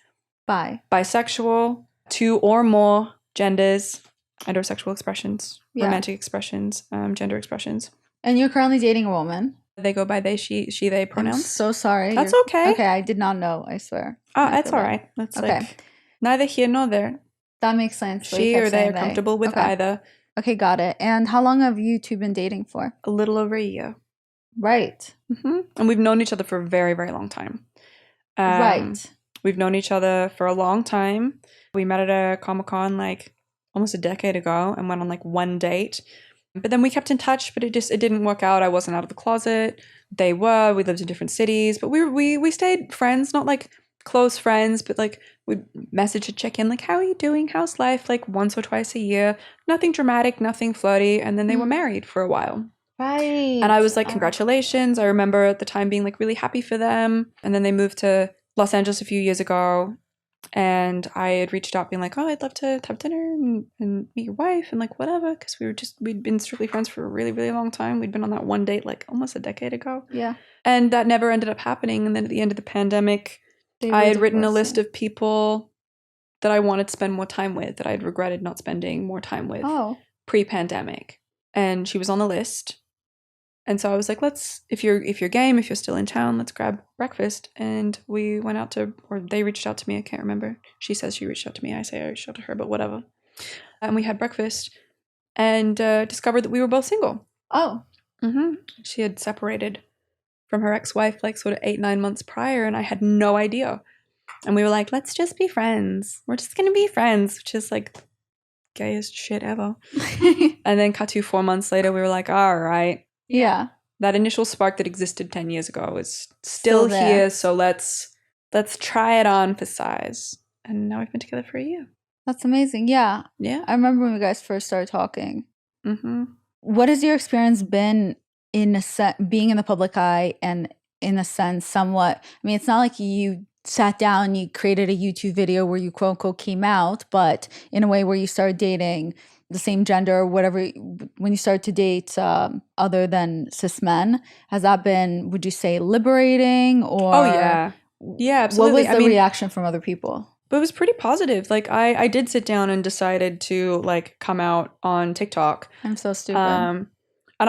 bisexual, two or more genders, heterosexual expressions, romantic expressions, gender expressions. And you're currently dating a woman. They go by they, she, they pronouns. I'm so sorry. That's okay. Okay, I did not know, I swear. That's all right. That's okay. Like neither here nor there. That makes sense. She or they are comfortable with either. Okay, got it. And how long have you two been dating for? A little over a year. Right. Mm-hmm. And we've known each other for a very, very long time. Right. We've known each other for a long time. We met at a Comic-Con like almost a decade ago and went on like one date. But then we kept in touch, but it didn't work out. I wasn't out of the closet. They were. We lived in different cities, but we stayed friends, not like close friends, but like we'd message to check in, like, how are you doing? How's life? Like once or twice a year. Nothing dramatic, nothing flirty. And then they were married for a while. Right. And I was like, congratulations. I remember at the time being like really happy for them. And then they moved to Los Angeles a few years ago. And I had reached out being like, I'd love to have dinner and meet your wife and like whatever. Because we'd been strictly friends for a really, really long time. We'd been on that one date like almost a decade ago. Yeah. And that never ended up happening. And then at the end of the pandemic, I had written a list of people that I wanted to spend more time with, that I'd regretted not spending more time with pre-pandemic. And she was on the list. And so I was like, if you're game, if you're still in town, let's grab breakfast. And we went out or they reached out to me. I can't remember. She says she reached out to me. I say I reached out to her, but whatever. And we had breakfast and discovered that we were both single. Oh. Mm-hmm. She had separated from her ex-wife like sort of 8-9 months prior, and I had no idea. And we were like, let's just be friends. We're just going to be friends, which is like gayest shit ever. And then cut to 4 months later, we were like, all right. Yeah. That initial spark that existed 10 years ago is still here, so let's try it on for size. And now we've been together for a year. That's amazing. Yeah. Yeah. I remember when you guys first started talking. Mm-hmm. What has your experience been in being in the public eye and in a sense somewhat? I mean, it's not like you sat down and you created a YouTube video where you quote unquote came out, but in a way where you started dating the same gender or whatever, when you start to date other than cis men, has that been, would you say, liberating? Or yeah, absolutely. What was the reaction from other people? But it was pretty positive. Like I did sit down and decided to like come out on TikTok. I'm so stupid. And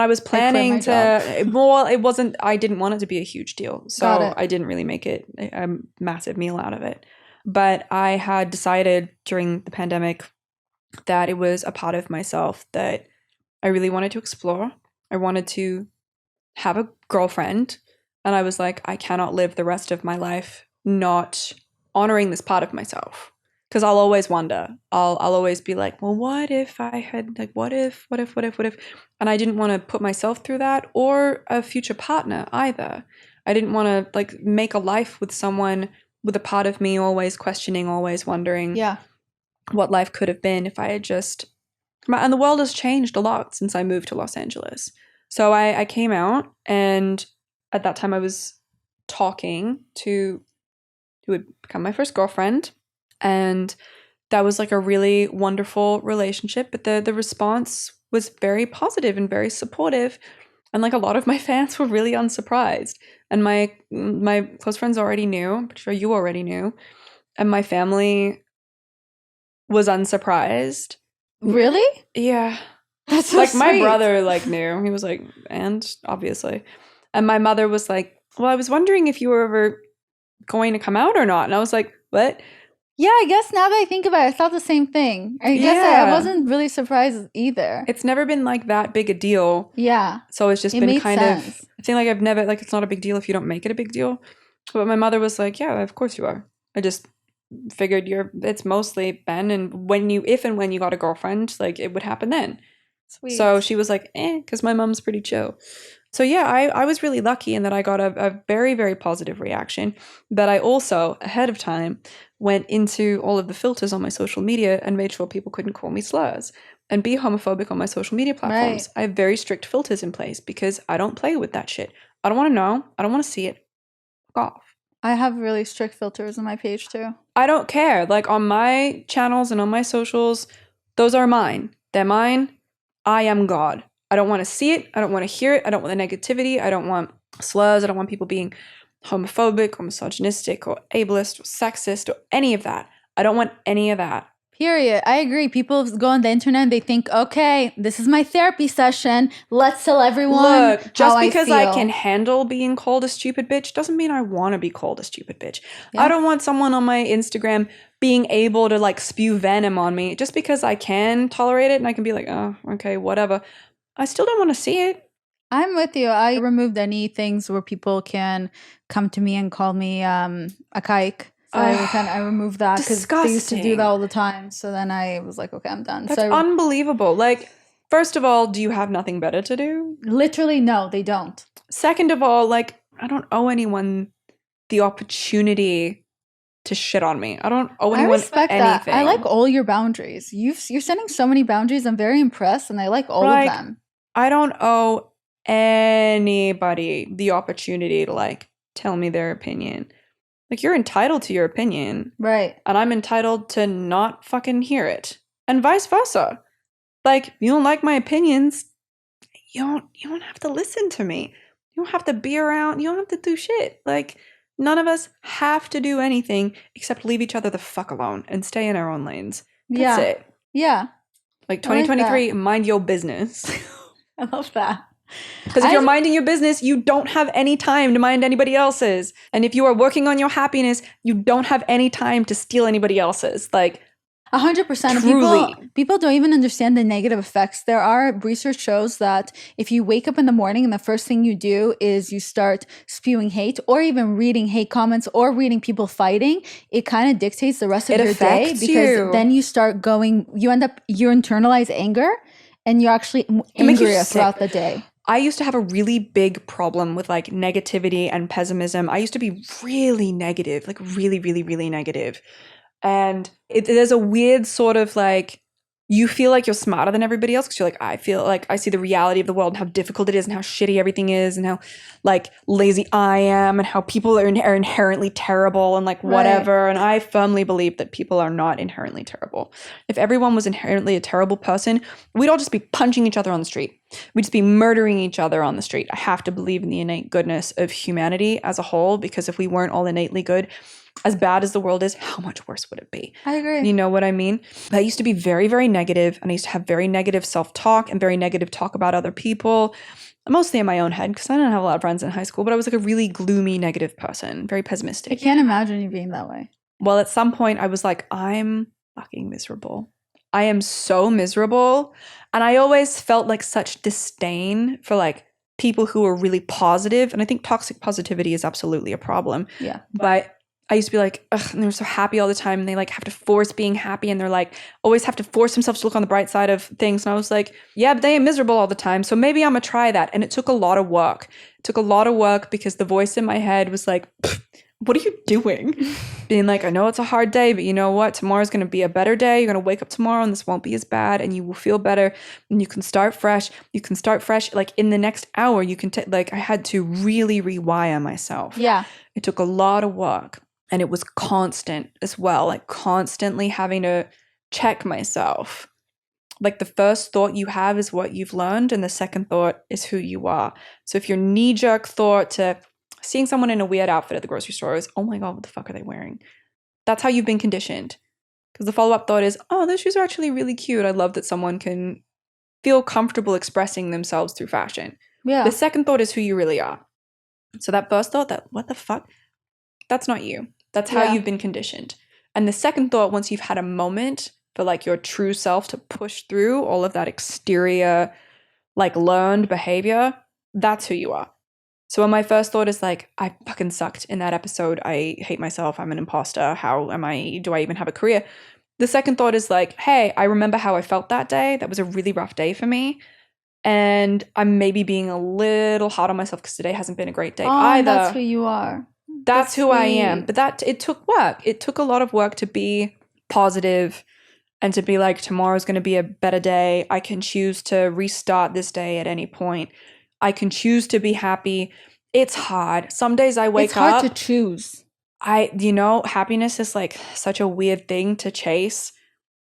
I was I quit my planning job. to, well, it wasn't, I didn't want it to be a huge deal. Got So it. I didn't really make it a massive meal out of it. But I had decided during the pandemic that it was a part of myself that I really wanted to explore. I wanted to have a girlfriend. And I was like, I cannot live the rest of my life not honoring this part of myself. Because I'll always wonder. I'll always be like, well, what if I had, like, what if? And I didn't want to put myself through that, or a future partner either. I didn't want to like make a life with someone with a part of me always questioning, always wondering Yeah. what life could have been if I had just. And the world has changed a lot since I moved to Los Angeles. So I came out, and at that time I was talking to who would become my first girlfriend. And that was like a really wonderful relationship. But the response was very positive and very supportive. And like a lot of my fans were really unsurprised. And my close friends already knew. I'm sure you already knew. And my family was unsurprised. Really? Yeah. That's so like my sweet. brother like knew. He was like, and obviously. And my mother was like, well, I was wondering if you were ever going to come out or not. And I was like, what? Yeah, I guess now that I think about it, I thought the same thing. I guess I Yeah. wasn't really surprised either. It's never been like that big a deal. Yeah. So it's just It been made kind sense. of, I think like I've never, like it's not a big deal if you don't make it a big deal. But my mother was like, yeah, of course you are. I just figured it's mostly Ben, and if and when you got a girlfriend, like it would happen then. Sweet. So she was like, because my mom's pretty chill. So yeah, I was really lucky in that I got a very, very positive reaction. But I also, ahead of time, went into all of the filters on my social media and made sure people couldn't call me slurs and be homophobic on my social media platforms. Right. I have very strict filters in place because I don't play with that shit. I don't want to know. I don't want to see it. Fuck off. I have really strict filters on my page too. I don't care. Like on my channels and on my socials, those are mine. They're mine. I am God. I don't want to see it. I don't want to hear it. I don't want the negativity. I don't want slurs. I don't want people being homophobic or misogynistic or ableist or sexist or any of that. I don't want any of that. Period. I agree. People go on the internet and they think, okay, this is my therapy session. Let's tell everyone. Look, just how because I I feel. can handle being called a stupid bitch doesn't mean I want to be called a stupid bitch. Yeah. I don't want someone on my Instagram being able to like spew venom on me just because I can tolerate it and I can be like, oh, okay, whatever. I still don't want to see it. I'm with you. I removed any things where people can come to me and call me a kike. So I removed that because they used to do disgusting. that all the time. So then I was like, okay, I'm done. That's So unbelievable. Like, first of all, do you have nothing better to do? literally, no, they don't. Second of all, like, I don't owe anyone the opportunity to shit on me. I don't owe I anyone respect anything. that. I like all your boundaries. You're setting so many boundaries. I'm very impressed, and I like all Like, of them. I don't owe anybody the opportunity to like tell me their opinion. Like, you're entitled to your opinion, Right. and I'm entitled to not fucking hear it, and vice versa. Like, you don't like my opinions, you don't have to listen to me. You don't have to be around. You don't have to do shit. Like, none of us have to do anything except leave each other the fuck alone and stay in our own lanes. That's it. Yeah. Like I like 2023, mind your business. I love that. Because if you're minding your business, you don't have any time to mind anybody else's. And if you are working on your happiness, you don't have any time to steal anybody else's. Like, 100%. Truly. People don't even understand the negative effects. There are research shows that if you wake up in the morning and the first thing you do is you start spewing hate or even reading hate comments or reading people fighting, it kind of dictates the rest of your day affects because you. then you internalize anger and you're actually makes you angrier sick. throughout the day. I used to have a really big problem with like negativity and pessimism. I used to be really negative, like really, really, really negative. And there's a weird sort of like, you feel like you're smarter than everybody else because you're like, I feel like I see the reality of the world and how difficult it is and how shitty everything is and how like lazy I am and how people are inherently terrible and like whatever. Right. And I firmly believe that people are not inherently terrible. If everyone was inherently a terrible person, we'd all just be punching each other on the street. We'd just be murdering each other on the street. I have to believe in the innate goodness of humanity as a whole, because if we weren't all innately good, as bad as the world is, how much worse would it be? I agree. You know what I mean? I used to be very, very negative, and I used to have very negative self-talk and very negative talk about other people, mostly in my own head because I didn't have a lot of friends in high school, but I was like a really gloomy, negative person, very I pessimistic. can't imagine you being that way. Well, at some point I was like, I'm fucking miserable. I am so miserable. And I always felt like such disdain for like people who are really positive. And I think toxic positivity is absolutely a problem. Yeah. But I used to be like, ugh, and they're so happy all the time. And they like have to force being happy. And they're like, always have to force themselves to look on the bright side of things. And I was like, yeah, but they ain't miserable all the time. So maybe I'm gonna try that. And it took a lot of work. It took a lot of work because the voice in my head was like, what are you doing? Being like, I know it's a hard day, but you know what? Tomorrow's going to be a better day. You're going to wake up tomorrow and this won't be as bad and you will feel better and you can start fresh. You can start fresh. Like in the next hour, you can like I had to really rewire myself. Yeah. It took a lot of work and it was constant as well, like constantly having to check myself. Like the first thought you have is what you've learned and the second thought is who you are. So if your knee-jerk thought to seeing someone in a weird outfit at the grocery store is, oh my God, what the fuck are they wearing? That's how you've been conditioned. Because the follow-up thought is, oh, those shoes are actually really cute. I love that someone can feel comfortable expressing themselves through fashion. Yeah. The second thought is who you really are. So that first thought, that what the fuck? That's not you. That's how you've been conditioned. And the second thought, once you've had a moment for like your true self to push through all of that exterior, like learned behavior, that's who you are. So when my first thought is like, I fucking sucked in that episode. I hate myself. I'm an imposter. Do I even have a career? The second thought is like, hey, I remember how I felt that day. That was a really rough day for me. And I'm maybe being a little hard on myself because today hasn't been a great day either. That's who you are. That's who I am. But it took work. It took a lot of work to be positive and to be like, tomorrow's going to be a better day. I can choose to restart this day at any point. I can choose to be happy. It's hard. Some days I wake up. It's hard to choose. Happiness is like such a weird thing to chase.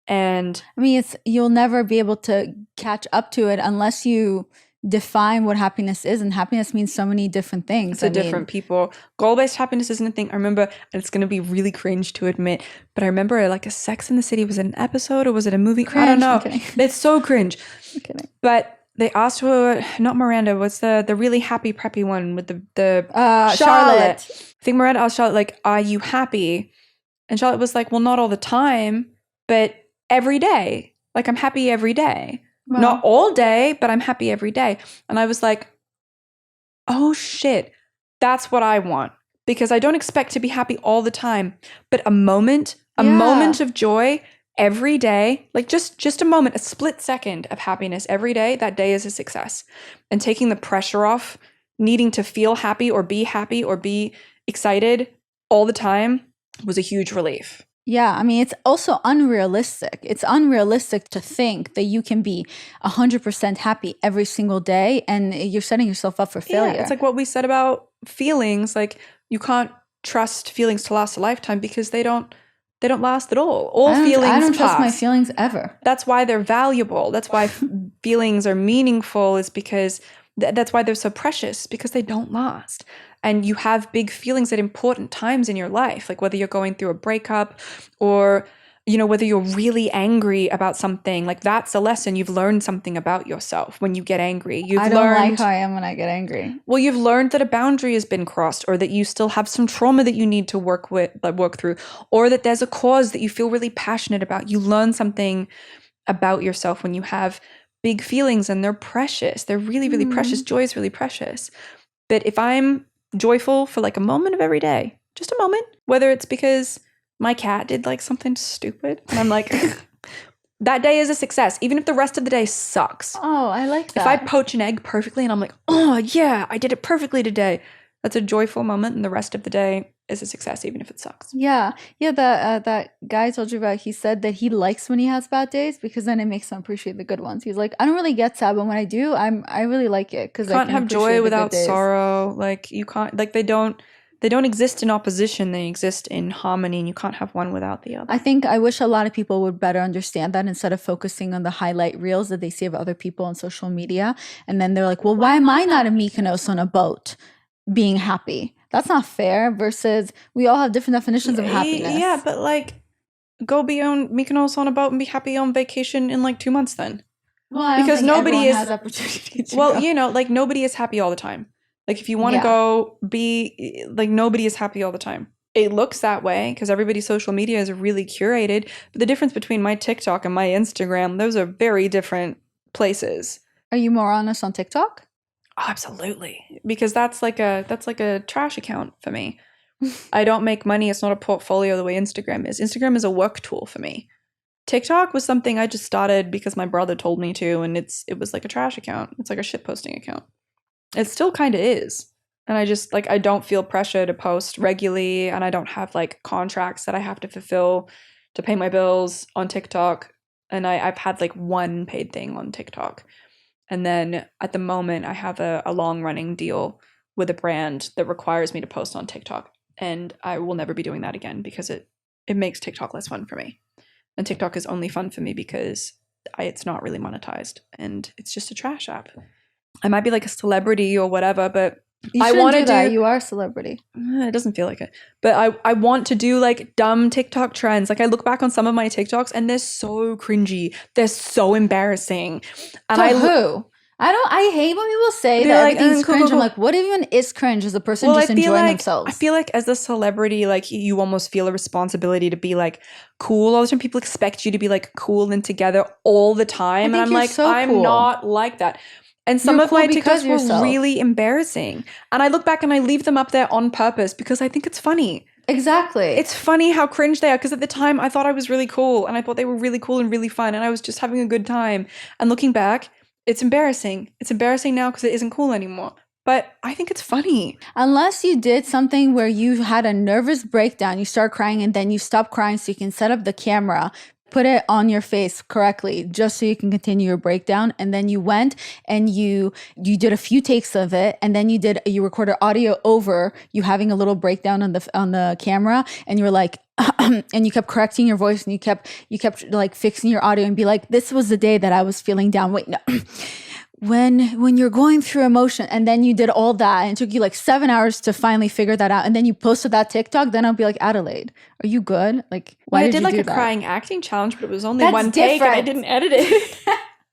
And I mean, you'll never be able to catch up to it unless you define what happiness is. And happiness means so many different things to different people. Goal-based happiness isn't a thing. I remember, and it's going to be really cringe to admit, but I remember like a Sex and the City, was it an episode or was it a movie? Cringe. I don't know. It's so cringe. I'm kidding. But they asked her, not Miranda, what's the really happy preppy one with the Charlotte. I think Miranda asked Charlotte, like, are you happy? And Charlotte was like, well, not all the time, but every day. Like, I'm happy every day. Wow. Not all day, but I'm happy every day. And I was like, oh shit, that's what I want. Because I don't expect to be happy all the time, but a moment of joy every day, like just a moment, a split second of happiness every day, that day is a success. And taking the pressure off needing to feel happy or be excited all the time was a huge relief. Yeah, I mean, it's also unrealistic. It's unrealistic to think that you can be 100% happy every single day and you're setting yourself up for failure. Yeah, it's like what we said about feelings. Like, you can't trust feelings to last a lifetime because they don't last at all. I don't trust my feelings ever. That's why they're valuable. That's why feelings are meaningful, is because that's why they're so precious, because they don't last. And you have big feelings at important times in your life, like whether you're going through a breakup or, whether you're really angry about something. Like, that's a lesson. You've learned something about yourself when you get angry. I don't like how I am when I get angry. Well, you've learned that a boundary has been crossed, or that you still have some trauma that you need to work through, or that there's a cause that you feel really passionate about. You learn something about yourself when you have big feelings, and they're precious. They're really, really precious. Joy is really precious. But if I'm joyful for like a moment of every day, just a moment, whether it's because my cat did like something stupid and I'm like, that day is a success, even if the rest of the day sucks. Oh, I like that. If I poach an egg perfectly and I'm like, oh yeah, I did it perfectly today, that's a joyful moment, and the rest of the day is a success, even if it sucks. Yeah. That guy I told you about, he said that he likes when he has bad days because then it makes him appreciate the good ones. He's like, I don't really get sad, but when I do, I really like it because I can't have joy without sorrow. Like, you can't, like, they don't exist in opposition. They exist in harmony, and you can't have one without the other. I wish a lot of people would better understand that, instead of focusing on the highlight reels that they see of other people on social media. And then they're like, well, why am I not in Mykonos on a boat being happy? That's not fair. Versus we all have different definitions of happiness. Yeah, but like, go be on Mykonos on a boat and be happy on vacation in like 2 months then. Well, I don't Because think nobody everyone is has opportunity to well, go. you know, like nobody is happy all the time. Like if you want to Yeah. go be like nobody is happy all the time. It looks that way because everybody's social media is really curated. But the difference between my TikTok and my Instagram, those are very different places. Are you more honest on TikTok? Oh, absolutely. Because that's like a trash account for me. I don't make money. It's not a portfolio the way Instagram is. Instagram is a work tool for me. TikTok was something I just started because my brother told me to, and it was like a trash account. It's like a shit posting account. It still kind of is. And I just like I don't feel pressure to post regularly, and I don't have like contracts that I have to fulfill to pay my bills on TikTok. And I've had like one paid thing on TikTok. And then at the moment I have a long running deal with a brand that requires me to post on TikTok. And I will never be doing that again because it makes TikTok less fun for me. And TikTok is only fun for me because it's not really monetized and it's just a trash app. I might be like a celebrity or whatever, but I want to do that. You are a celebrity. It doesn't feel like it. But I want to do like dumb TikTok trends. Like I look back on some of my TikToks and they're so cringy. They're so embarrassing. And who? I hate when people say that like, everything's cringe. I'm like, what even is cringe? Is the person just enjoying themselves? I feel like as a celebrity, like you almost feel a responsibility to be like cool all the time. People expect you to be like cool and together all the time. And I'm like, so I'm cool. not like that. And some of my TikToks were really embarrassing. And I look back and I leave them up there on purpose because I think it's funny. Exactly. It's funny how cringe they are because at the time I thought I was really cool and I thought they were really cool and really fun and I was just having a good time. And looking back, it's embarrassing. It's embarrassing now because it isn't cool anymore. But I think it's funny. Unless you did something where you had a nervous breakdown, you start crying and then you stop crying so you can set up the camera, put it on your face correctly just so you can continue your breakdown. And then you went and you did a few takes of it, and then you recorded audio over you having a little breakdown on the camera, and you were like and you kept correcting your voice and you kept like fixing your audio and be like, this was the day that I was feeling down. Wait, no. when you're going through emotion, and then you did all that and it took you like 7 hours to finally figure that out, and then you posted that TikTok, then I'll be like, Adelaide, are you good? Like, why did you do that? I did like a crying acting challenge, but it was only one take and I didn't edit it.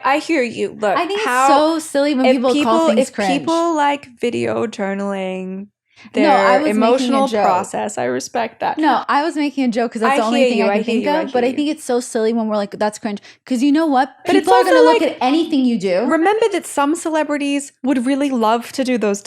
I hear you. Look, I think it's so silly when people call things cringe. If people like video journaling, their emotional process, I respect that. No, I was making a joke because that's the only thing I can think of. But I think it's so silly when we're like, that's cringe. Because you know what? People are going to look at anything you do. Remember that some celebrities would really love to do those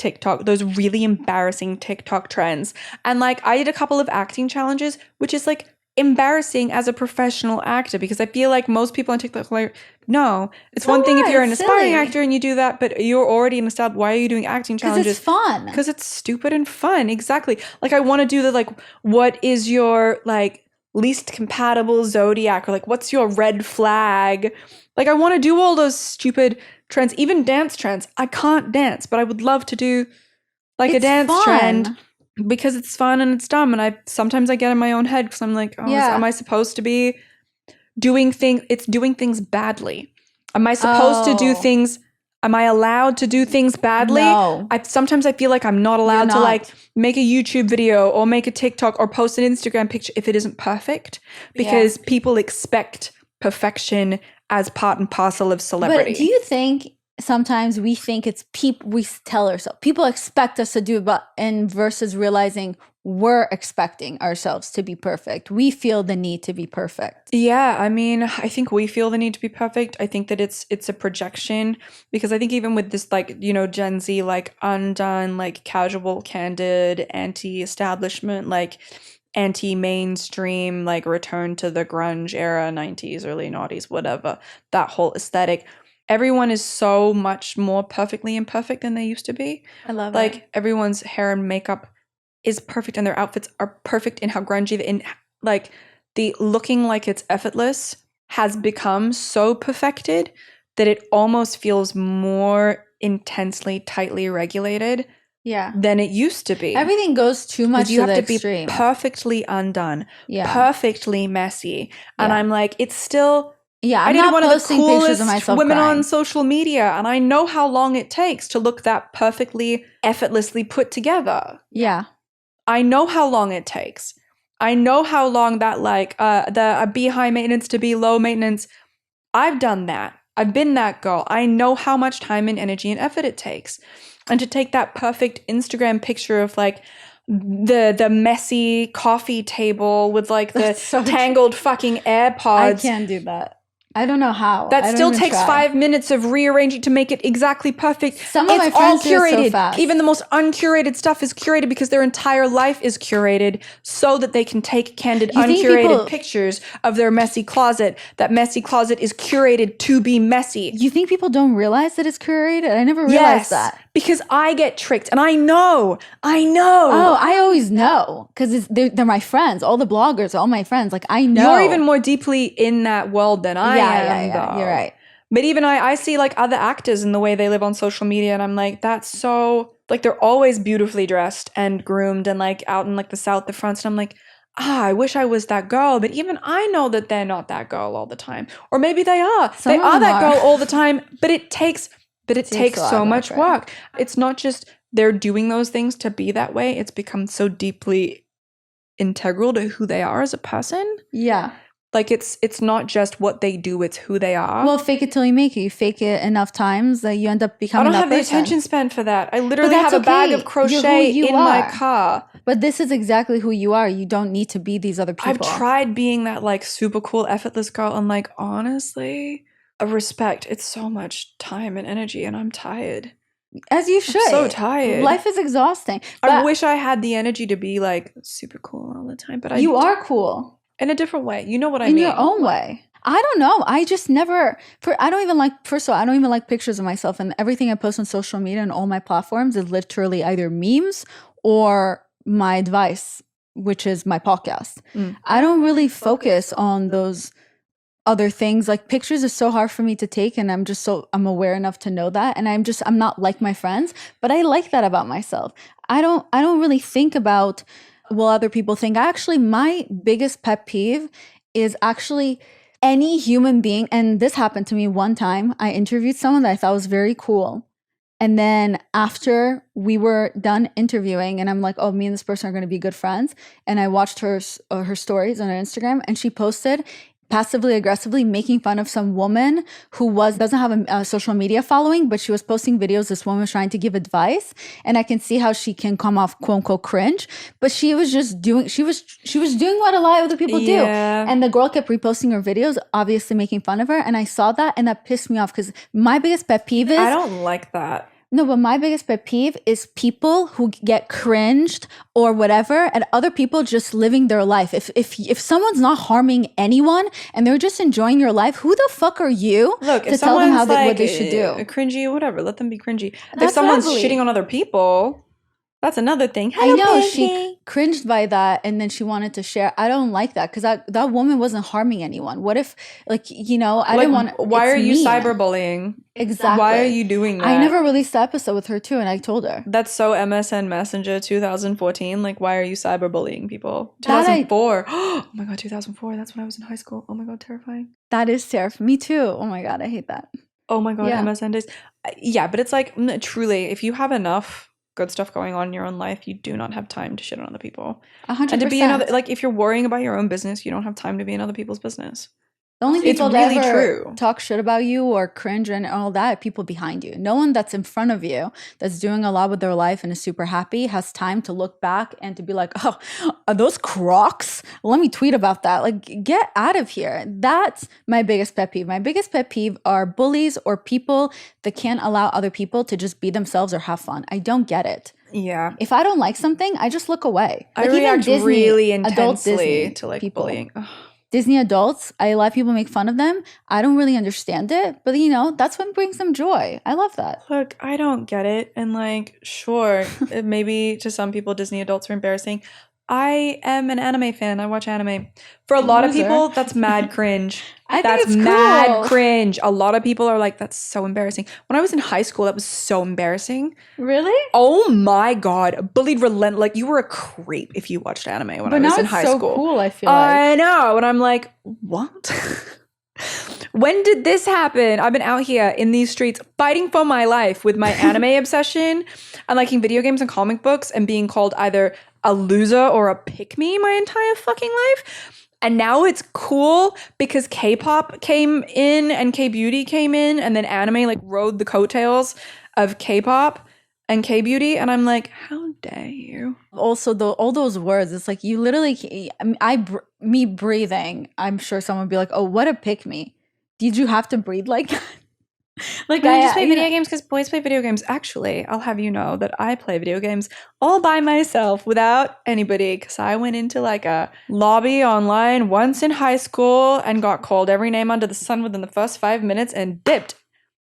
really embarrassing TikTok trends. And like, I did a couple of acting challenges, which is like embarrassing as a professional actor, because I feel like most people on TikTok are like, no, it's one thing if you're an aspiring actor and you do that, but you're already an established. Why are you doing acting challenges? Because it's fun. Because it's stupid and fun. Exactly. Like I want to do the like, what is your like least compatible zodiac, or like what's your red flag? Like I want to do all those stupid trends, even dance trends. I can't dance, but I would love to do like a dance trend. Because it's fun and it's dumb, and sometimes I get in my own head because I'm like, am I supposed to be doing things? It's doing things badly. Am I supposed to do things? Am I allowed to do things badly? No. Sometimes I feel like I'm not allowed to like make a YouTube video or make a TikTok or post an Instagram picture if it isn't perfect, because people expect perfection as part and parcel of celebrity. But do you think sometimes we think it's we tell ourselves people expect us to do it, and versus realizing we're expecting ourselves to be perfect, we feel the need to be perfect? Yeah, I mean, I think we feel the need to be perfect. I think that it's a projection, because I think even with this, like, you know, Gen Z, like undone, like casual, candid, anti-establishment, like anti-mainstream, like return to the grunge era, 90s, early noughties, whatever, that whole aesthetic. Everyone is so much more perfectly imperfect than they used to be. I love it. Like everyone's hair and makeup is perfect, and their outfits are perfect in how grungy, in like the looking like it's effortless has become so perfected that it almost feels more intensely, tightly regulated than it used to be. Everything goes too much to the extreme. Be perfectly undone, perfectly messy. And I'm like, it's still... Yeah, I need one of the coolest women on social media, and I know how long it takes to look that perfectly, effortlessly put together. Yeah. I know how long it takes. I know how long that like the be high maintenance to be low maintenance. I've done that. I've been that girl. I know how much time and energy and effort it takes. And to take that perfect Instagram picture of like the messy coffee table with like the so tangled fucking I AirPods. can't do that. I don't know how. That I don't still even takes try. 5 minutes of rearranging to make it exactly perfect. Some of my It's all friends do it so curated. fast. Even the most uncurated stuff is curated because their entire life is curated so that they can take candid, You think uncurated people- pictures of their messy closet. That messy closet is curated to be messy. You think people don't realize that it's curated? I never realized Yes, that. because I get tricked, and I know. Oh, I always know because they're my friends. All the bloggers are all my friends. Like, I know. You're even more deeply in that world than I am. Yeah. Though. You're right. But even I see like other actors in the way they live on social media, and I'm like, that's so like they're always beautifully dressed and groomed and like out in like the South, the fronts, and I'm like, I wish I was that girl. But even I know that they're not that girl all the time, or maybe they are. Some They of are them that are. girl all the time. But it takes a lot so of much work, right? work. It's not just they're doing those things to be that way. It's become so deeply integral to who they are as a person. Yeah. Like it's not just what they do, it's who they are. Well, fake it till you make it. You fake it enough times that you end up I becoming don't that have the person. attention span for that. I literally that's have a bag okay. of You're crochet who you in my are. car. But this is exactly who you are. You don't need to be these other people. I've tried being that like super cool, effortless girl, and like honestly, a respect. It's so much time and energy, and I'm tired. As you should. so tired. Life is exhausting. I But wish I had the energy to be like super cool all the time, but you are cool. in a different way. You know what I In mean? your own way. I don't know. I just never I don't even like, first of all, I don't even like pictures of myself, and everything I post on social media and all my platforms is literally either memes or my advice, which is my podcast. I don't really focus on those other things. Like, pictures is so hard for me to take, and I'm aware enough to know that, and I'm not like my friends, but I like that about myself. I don't really think about what other people think. My biggest pet peeve is actually any human being, and this happened to me one time. I interviewed someone that I thought was very cool. And then after we were done interviewing, and I'm like, oh, me and this person are going to be good friends. And I watched her stories on her Instagram, and she posted passively aggressively making fun of some woman who doesn't have a social media following, but she was posting videos. This woman was trying to give advice, and I can see how she can come off quote unquote cringe, but she was doing what a lot of other people do. And the girl kept reposting her videos, obviously making fun of her, and I saw that, and that pissed me off, because my biggest pet peeve is, I don't like that. No, but my biggest pet peeve is people who get cringed or whatever at other people just living their life. If someone's not harming anyone and they're just enjoying your life, who the fuck are you to tell them what they should do? Cringy, whatever, let them be cringy. If That's someone's lovely. shitting on other people, that's another thing. I know, she cringed by that, and then she wanted to share. I don't like that, because that woman wasn't harming anyone. What if, I didn't want. Why are you mean. cyberbullying? Exactly. Why are you doing that? I never released the episode with her too, and I told her. That's so MSN Messenger 2014. Like, why are you cyberbullying people? That 2004. Oh my god, 2004. That's when I was in high school. Oh my god, terrifying. That is terrifying. Me too. Oh my god, I hate that. Oh my god, Yeah. MSN days. Yeah, but it's like, truly, if you have enough good stuff going on in your own life, you do not have time to shit on other people. 100%. And to be if you're worrying about your own business, you don't have time to be in other people's business. The only It's people really that ever true. talk shit about you or cringe and all that are people behind you. No one that's in front of you that's doing a lot with their life and is super happy has time to look back and to be like, oh, are those Crocs? Let me tweet about that. Like, get out of here. That's my biggest pet peeve. My biggest pet peeve are bullies or people that can't allow other people to just be themselves or have fun. I don't get it. Yeah. If I don't like something, I just look away. I Like, even react Disney, really adult intensely Disney to like people. bullying. Ugh. Disney adults, a lot of people make fun of them. I don't really understand it, but that's what brings them joy. I love that. Look, I don't get it. And like, sure, maybe to some people, Disney adults are embarrassing. I am an anime fan. I watch anime. For a lot of Loser. people, that's mad cringe. I think That's it's mad cool. cringe. A lot of people are like, that's so embarrassing. When I was in high school, that was so embarrassing. Really? Oh my god, bullied relentless. Like, you were a creep if you watched anime when I was in high school. Cool, I feel like. I know, and I'm like, what? When did this happen? I've been out here in these streets fighting for my life with my anime obsession and liking video games and comic books and being called either a loser or a pick-me my entire fucking life. And now it's cool because K-pop came in and K-beauty came in, and then anime like rode the coattails of K-pop and K-beauty, and I'm like, how dare you? Also, all those words, it's like you literally, me breathing, I'm sure someone would be like, oh, what a pick me. Did you have to breathe like that? Like I just play video games because boys play video games. Actually, I'll have you know that I play video games all by myself without anybody because I went into like a lobby online once in high school and got called every name under the sun within the first 5 minutes and dipped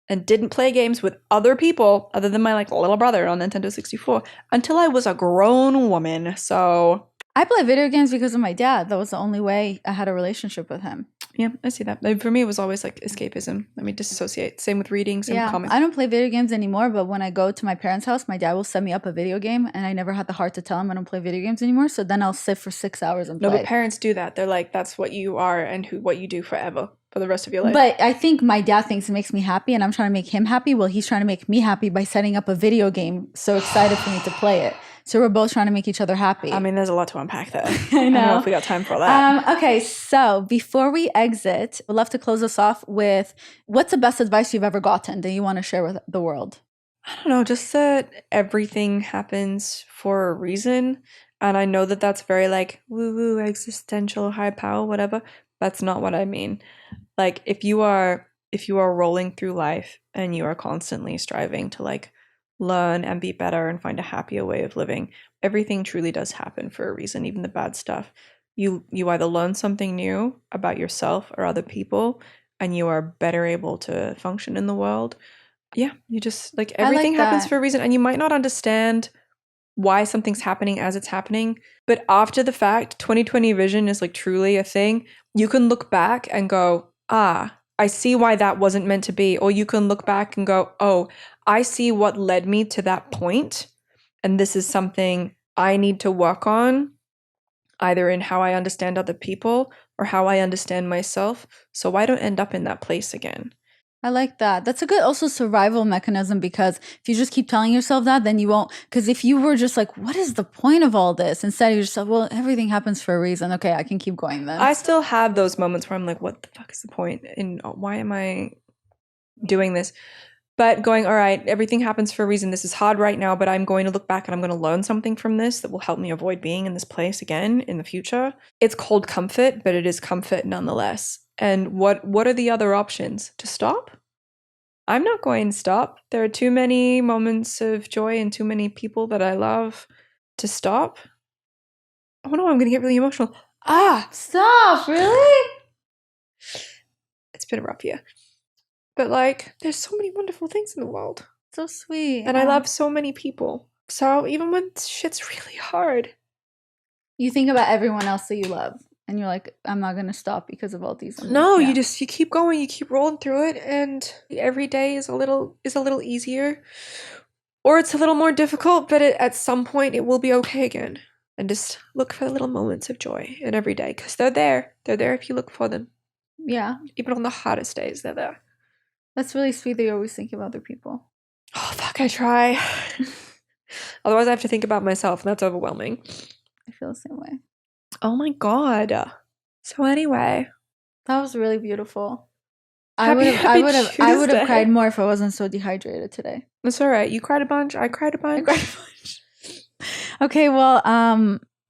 and didn't play games with other people other than my like little brother on Nintendo 64 until I was a grown woman. So I play video games because of my dad. That was the only way I had a relationship with him. yeah, I see that. For me, it was always like escapism. Let me disassociate. Same with reading, same with comics. I don't play video games anymore, but when I go to my parents' house, my dad will set me up a video game, and I never had the heart to tell him I don't play video games anymore. So then I'll sit for 6 hours and play. No, but parents do that. They're like, that's what you are and what you do forever for the rest of your life. But I think my dad thinks it makes me happy, and I'm trying to make him happy. Well, he's trying to make me happy by setting up a video game. So excited for me to play it. So we're both trying to make each other happy. I mean, there's a lot to unpack there. I know. I don't know if we got time for that. Okay, so before we exit, we'd love to close us off with what's the best advice you've ever gotten that you want to share with the world? I don't know, just that everything happens for a reason. And I know that that's very like woo-woo, existential, high power, whatever. That's not what I mean. Like if you are rolling through life and you are constantly striving to like learn and be better and find a happier way of living, everything truly does happen for a reason, even the bad stuff. You either learn something new about yourself or other people and you are better able to function in the world. Yeah, you just like everything happens for a reason, and you might not understand why something's happening as it's happening, but after the fact, 2020 vision is like truly a thing. You can look back and go, I see why that wasn't meant to be. Or you can look back and go, oh, I see what led me to that point. And this is something I need to work on, either in how I understand other people or how I understand myself, so I don't end up in that place again. I like that. That's a good also survival mechanism, because if you just keep telling yourself that, then you won't. Because if you were just like, what is the point of all this? Instead, you're just like, well, everything happens for a reason. Okay, I can keep going then. I still have those moments where I'm like, what the fuck is the point? And why am I doing this? But going, all right, everything happens for a reason. This is hard right now, but I'm going to look back and I'm going to learn something from this that will help me avoid being in this place again in the future. It's called comfort, but it is comfort nonetheless. And what are the other options? To stop? I'm not going to stop. There are too many moments of joy and too many people that I love to stop. Oh no, I'm going to get really emotional. Stop, really? It's been a rough year. But like, there's so many wonderful things in the world. So sweet. And I love so many people. So even when shit's really hard, you think about everyone else that you love. And you're like, I'm not going to stop because of all these. No, you keep going, you keep rolling through it, and every day is a little easier, or it's a little more difficult, but at some point it will be okay again. And just look for the little moments of joy in every day, because they're there. They're there if you look for them. Yeah. Even on the hardest days, they're there. That's really sweet that you always think of other people. Oh, fuck, I try. Otherwise I have to think about myself, and that's overwhelming. I feel the same way. Oh my god. So anyway, that was really beautiful. I would have cried more if I wasn't so dehydrated today. It's all right. You cried a bunch. I cried a bunch. Okay, well,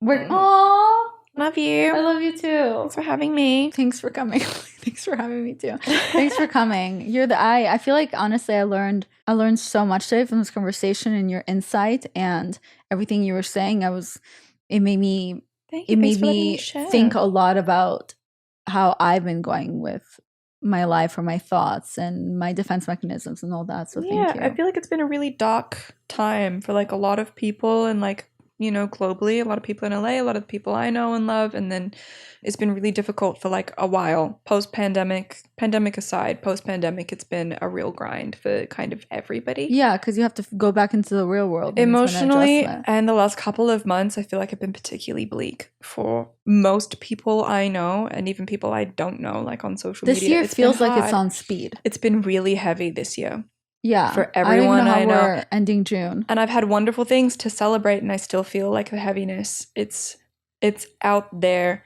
we're love you. I love you too. Thanks for having me. Thanks for coming. Thanks for having me too. Thanks for coming. You're I feel like honestly I learned so much today from this conversation and your insight and everything you were saying. It made me think a lot about how I've been going with my life or my thoughts and my defense mechanisms and all that. So thank you. I feel like it's been a really dark time for like a lot of people, and like, you know, globally, a lot of people in LA, a lot of the people I know and love, and then it's been really difficult for like a while. Pandemic aside, post-pandemic, it's been a real grind for kind of everybody. Yeah, because you have to go back into the real world. Emotionally, and the last couple of months, I feel like have been particularly bleak for most people I know, and even people I don't know, like on social media. This year feels like it's on speed. It's been really heavy this year. Yeah. for I don't even everyone know how I know. we're ending June. And I've had wonderful things to celebrate, and I still feel like the heaviness. It's out there,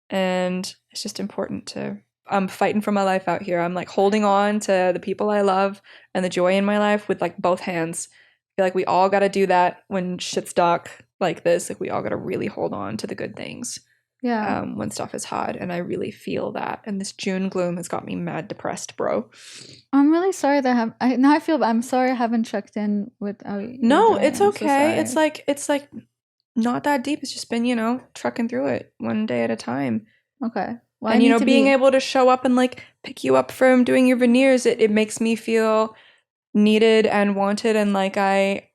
and it's just important to. I'm fighting for my life out here. I'm like holding on to the people I love and the joy in my life with like both hands. I feel like we all got to do that when shit's dark like this. Like we all got to really hold on to the good things. Yeah. When stuff is hard, and I really feel that. And this June gloom has got me mad depressed, bro. I'm really sorry that now I feel I'm sorry I haven't checked in with how you're No, doing. it's I'm so okay. sorry. It's like not that deep. It's just been, trucking through it one day at a time. Okay. Well, I And need to being be. able to show up and like pick you up from doing your veneers, it makes me feel needed and wanted, and like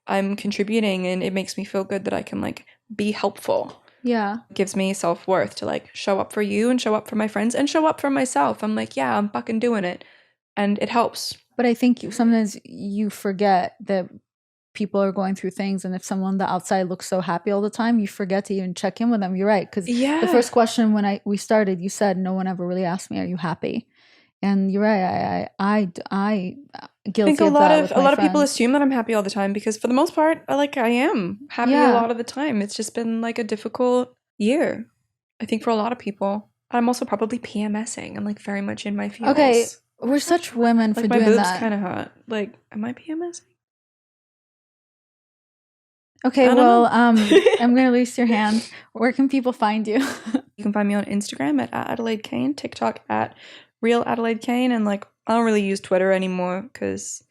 I'm contributing, and it makes me feel good that I can like be helpful. Yeah. It gives me self-worth to like show up for you and show up for my friends and show up for myself. I'm like, yeah, I'm fucking doing it. And it helps. But I think sometimes you forget that people are going through things, and if someone on the outside looks so happy all the time, you forget to even check in with them. You're right, because Yeah. the first question when we started, you said no one ever really asked me, "Are you happy?" And you're right. I guilty think a of lot that of with a my lot of people friends. assume that I'm happy all the time, because for the most part, I am happy a Yeah. lot of the time. It's just been like a difficult year, I think, for a lot of people. I'm also probably PMSing. I'm like very much in my feels. Okay, we're such women for Like my doing boobs that. kind of hot. Like, am I PMSing? Okay, I don't well, know. I'm gonna release your hand. Where can people find you? You can find me on Instagram at Adelaide Kane, TikTok at Real Adelaide Kane, and like I don't really use Twitter anymore because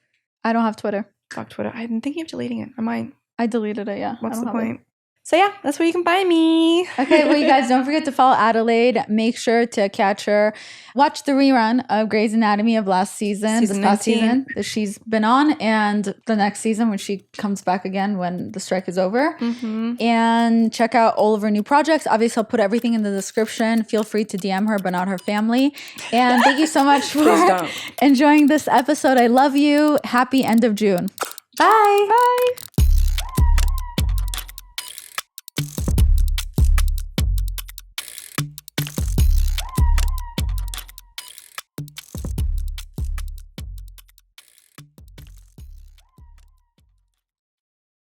I don't have Twitter. fuck Twitter. I've been thinking of deleting it. I might. I deleted it. Yeah. What's I the don't have point? So yeah, that's where you can find me. Okay, well, you guys don't forget to follow Adelaide. Make sure to catch her. Watch the rerun of Grey's Anatomy of last season, Season this past 19. season that she's been on, and the next season when she comes back again when the strike is over. Mm-hmm. And check out all of her new projects. Obviously, I'll put everything in the description. Feel free to DM her, but not her family. And thank you so much for enjoying this episode. I love you. Happy end of June. Bye. Bye.